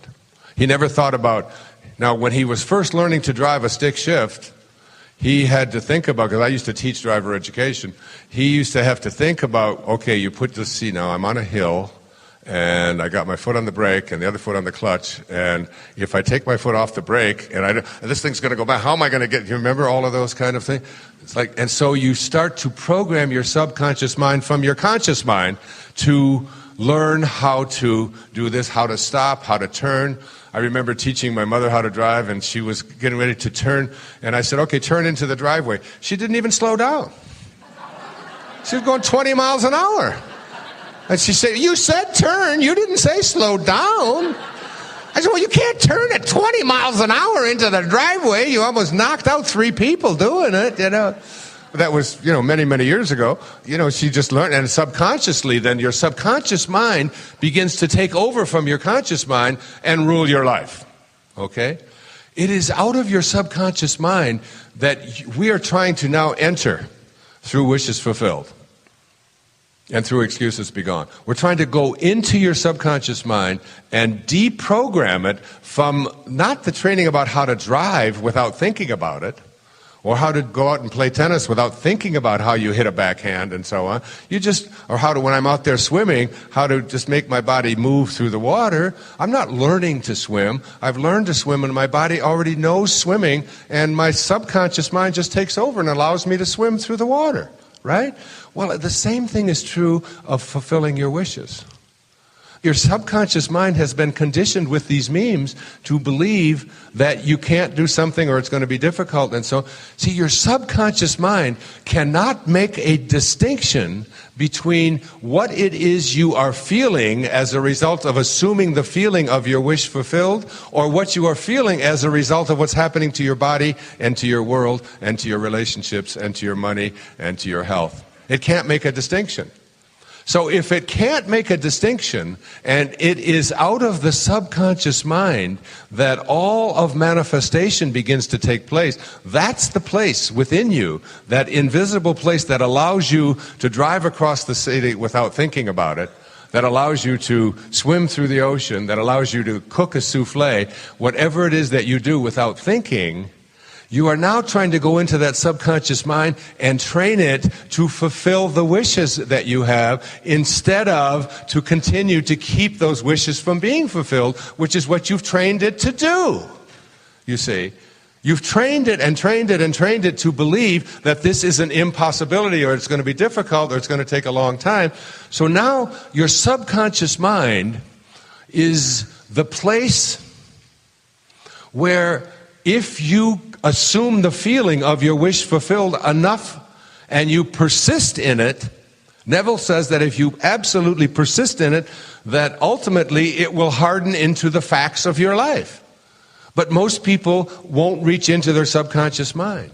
He never thought about, now when he was first learning to drive a stick shift, he had to think about, because I used to teach driver education, he used to have to think about, okay, you put this, see now I'm on a hill, and I got my foot on the brake and the other foot on the clutch, and if I take my foot off the brake, and this thing's going to go back, how am I going to get, you remember all of those kind of things? It's like, and so you start to program your subconscious mind from your conscious mind to learn how to do this, how to stop, how to turn. I remember teaching my mother how to drive, and she was getting ready to turn, and I said, okay, turn into the driveway. She didn't even slow down. She was going 20 miles an hour. And she said, you said turn, you didn't say slow down. I said, well, you can't turn at 20 miles an hour into the driveway. You almost knocked out 3 people doing it, you know. That was, many, many years ago. She just learned, and subconsciously, then your subconscious mind begins to take over from your conscious mind and rule your life, okay? It is out of your subconscious mind that we are trying to now enter through wishes fulfilled and through excuses be gone. We're trying to go into your subconscious mind and deprogram it from not the training about how to drive without thinking about it, or how to go out and play tennis without thinking about how you hit a backhand and so on. Or how to, when I'm out there swimming, how to just make my body move through the water. I'm not learning to swim. I've learned to swim, and my body already knows swimming, and my subconscious mind just takes over and allows me to swim through the water, right? Well, the same thing is true of fulfilling your wishes. Your subconscious mind has been conditioned with these memes to believe that you can't do something or it's going to be difficult. And so, see, your subconscious mind cannot make a distinction between what it is you are feeling as a result of assuming the feeling of your wish fulfilled, or what you are feeling as a result of what's happening to your body and to your world and to your relationships and to your money and to your health. It can't make a distinction. So if it can't make a distinction, and it is out of the subconscious mind that all of manifestation begins to take place, that's the place within you, that invisible place that allows you to drive across the city without thinking about it, that allows you to swim through the ocean, that allows you to cook a souffle, whatever it is that you do without thinking. You are now trying to go into that subconscious mind and train it to fulfill the wishes that you have, instead of to continue to keep those wishes from being fulfilled, which is what you've trained it to do. You see, you've trained it and trained it and trained it to believe that this is an impossibility, or it's going to be difficult, or it's going to take a long time. So now your subconscious mind is the place where, if you assume the feeling of your wish fulfilled enough and you persist in it, Neville says that if you absolutely persist in it, that ultimately it will harden into the facts of your life. But most people won't reach into their subconscious mind.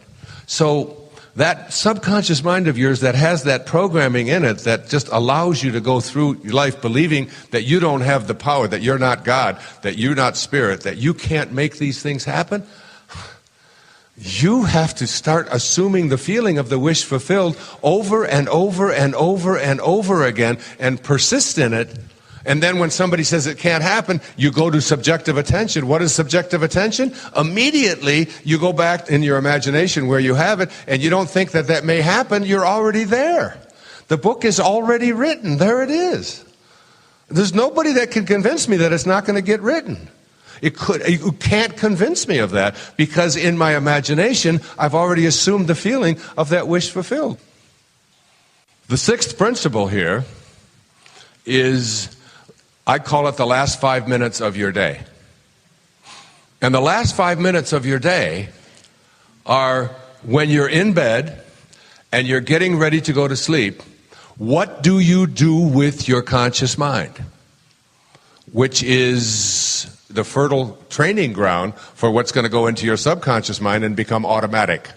So that subconscious mind of yours that has that programming in it that just allows you to go through your life believing that you don't have the power, that you're not God, that you're not spirit, that you can't make these things happen, you have to start assuming the feeling of the wish fulfilled over and over and over and over again, and persist in it. And then when somebody says it can't happen, you go to subjective attention. What is subjective attention? Immediately you go back in your imagination where you have it, and you don't think that that may happen. You're already there. The book is already written. There it is. There's nobody that can convince me that it's not going to get written. You can't convince me of that, because in my imagination, I've already assumed the feeling of that wish fulfilled. The sixth principle here is, I call it the last 5 minutes of your day. And the last 5 minutes of your day are when you're in bed and you're getting ready to go to sleep. What do you do with your conscious mind? Which is the fertile training ground for what's going to go into your subconscious mind and become automatic,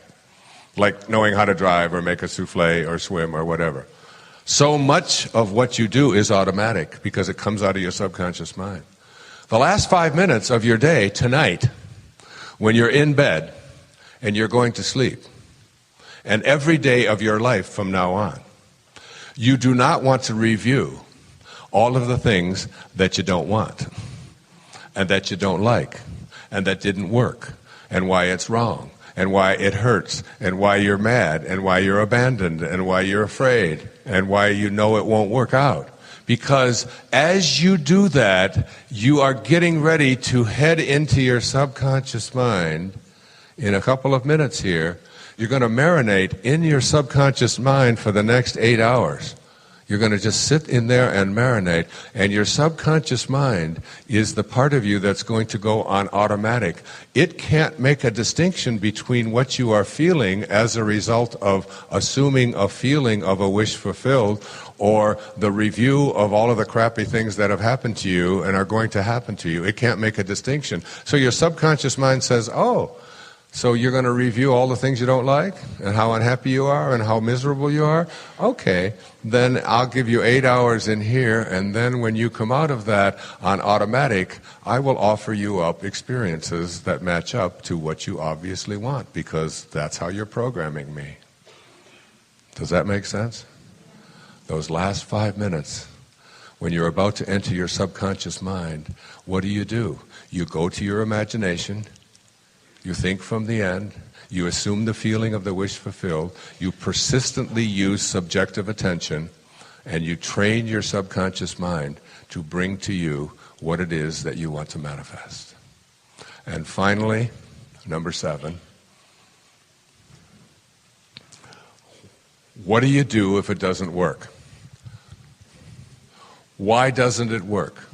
like knowing how to drive or make a souffle or swim or whatever. So much of what you do is automatic because it comes out of your subconscious mind. The last 5 minutes of your day tonight, when you're in bed and you're going to sleep, and every day of your life from now on. You do not want to review all of the things that you don't want, and that you don't like, and that didn't work, and why it's wrong, and why it hurts, and why you're mad, and why you're abandoned, and why you're afraid, and why you know it won't work out. Because as you do that, you are getting ready to head into your subconscious mind in a couple of minutes here. You're going to marinate in your subconscious mind for the next 8 hours. You're going to just sit in there and marinate, and your subconscious mind is the part of you that's going to go on automatic. It can't make a distinction between what you are feeling as a result of assuming a feeling of a wish fulfilled, or the review of all of the crappy things that have happened to you and are going to happen to you. It can't make a distinction. So your subconscious mind says, oh, so you're going to review all the things you don't like, and how unhappy you are, and how miserable you are? Okay, then I'll give you 8 hours in here, and then when you come out of that on automatic, I will offer you up experiences that match up to what you obviously want, because that's how you're programming me. Does that make sense? Those last 5 minutes, when you're about to enter your subconscious mind, what do? You go to your imagination. You think from the end, you assume the feeling of the wish fulfilled, you persistently use subjective attention, and you train your subconscious mind to bring to you what it is that you want to manifest. And finally, number 7, what do you do if it doesn't work? Why doesn't it work?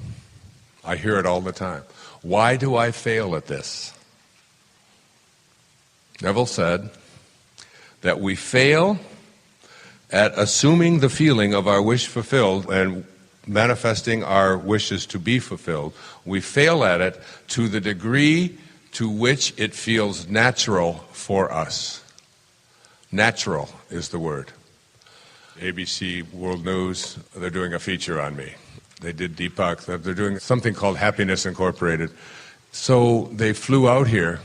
I hear it all the time. Why do I fail at this? Neville said that we fail at assuming the feeling of our wish fulfilled and manifesting our wishes to be fulfilled. We fail at it to the degree to which it feels natural for us. Natural is the word. ABC World News, they're doing a feature on me. They did Deepak. They're doing something called Happiness Incorporated. So they flew out here.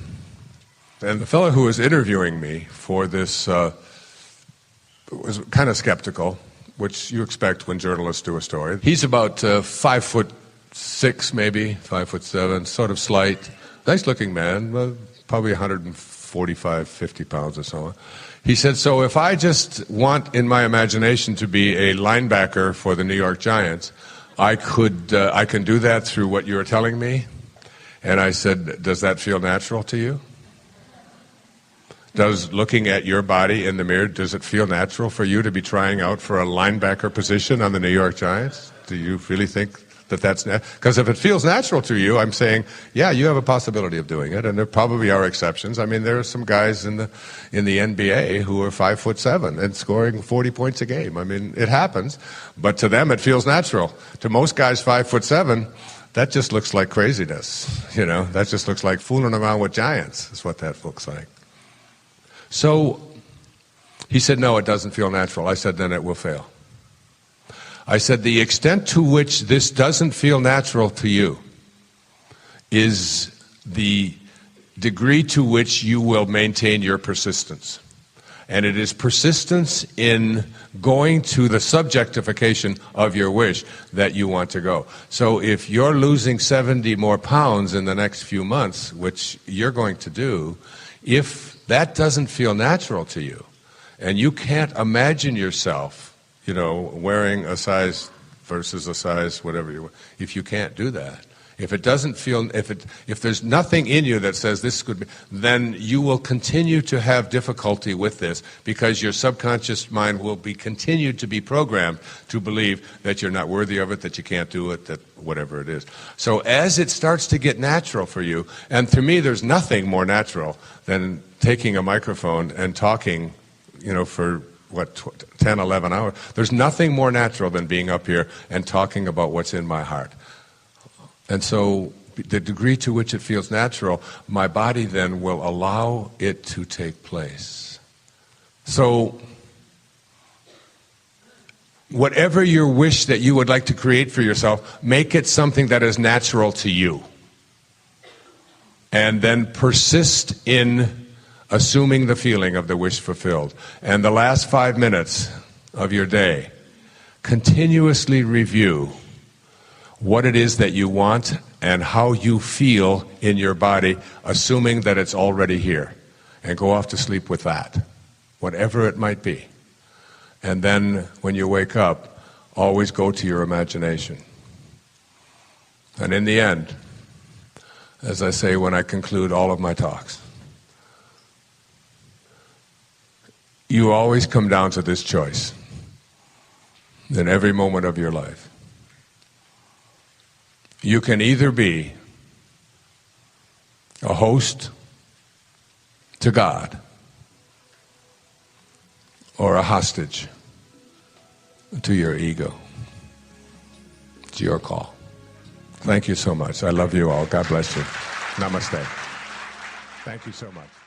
And the fellow who was interviewing me for this was kind of skeptical, which you expect when journalists do a story. He's about 5'6", maybe 5'7", sort of slight, nice-looking man, probably 145, 50 pounds or so. He said, so if I just want in my imagination to be a linebacker for the New York Giants, I can do that through what you're telling me? And I said, does that feel natural to you? Does looking at your body in the mirror, does it feel natural for you to be trying out for a linebacker position on the New York Giants? Do you really think that that's because if it feels natural to you, I'm saying, yeah, you have a possibility of doing it, and there probably are exceptions. I mean, there are some guys in the NBA who are 5'7" and scoring 40 points a game. I mean, it happens, but to them it feels natural. To most guys 5'7", that just looks like craziness. You know, that just looks like fooling around with giants. Is what that looks like. So he said, no, it doesn't feel natural. I said, then it will fail. I said, the extent to which this doesn't feel natural to you is the degree to which you will maintain your persistence. And it is persistence in going to the subjectification of your wish that you want to go. So if you're losing 70 more pounds in the next few months, which you're going to do, if that doesn't feel natural to you, and you can't imagine yourself, you know, wearing a size versus a size whatever you want, if you can't do that, if it doesn't feel, if there's nothing in you that says this could be, then you will continue to have difficulty with this because your subconscious mind will be continued to be programmed to believe that you're not worthy of it, that you can't do it, that whatever it is. So as it starts to get natural for you, and to me there's nothing more natural than taking a microphone and talking, you know, for 10, 11 hours. There's nothing more natural than being up here and talking about what's in my heart. And so the degree to which it feels natural, my body then will allow it to take place. So whatever your wish that you would like to create for yourself, make it something that is natural to you. And then persist in assuming the feeling of the wish fulfilled. And the last 5 minutes of your day, continuously review what it is that you want and how you feel in your body, assuming that it's already here. And go off to sleep with that, whatever it might be. And then when you wake up, always go to your imagination. And in the end, as I say when I conclude all of my talks, you always come down to this choice in every moment of your life. You can either be a host to God or a hostage to your ego. It's your call. Thank you so much. I love you all. God bless you. Namaste. Thank you so much.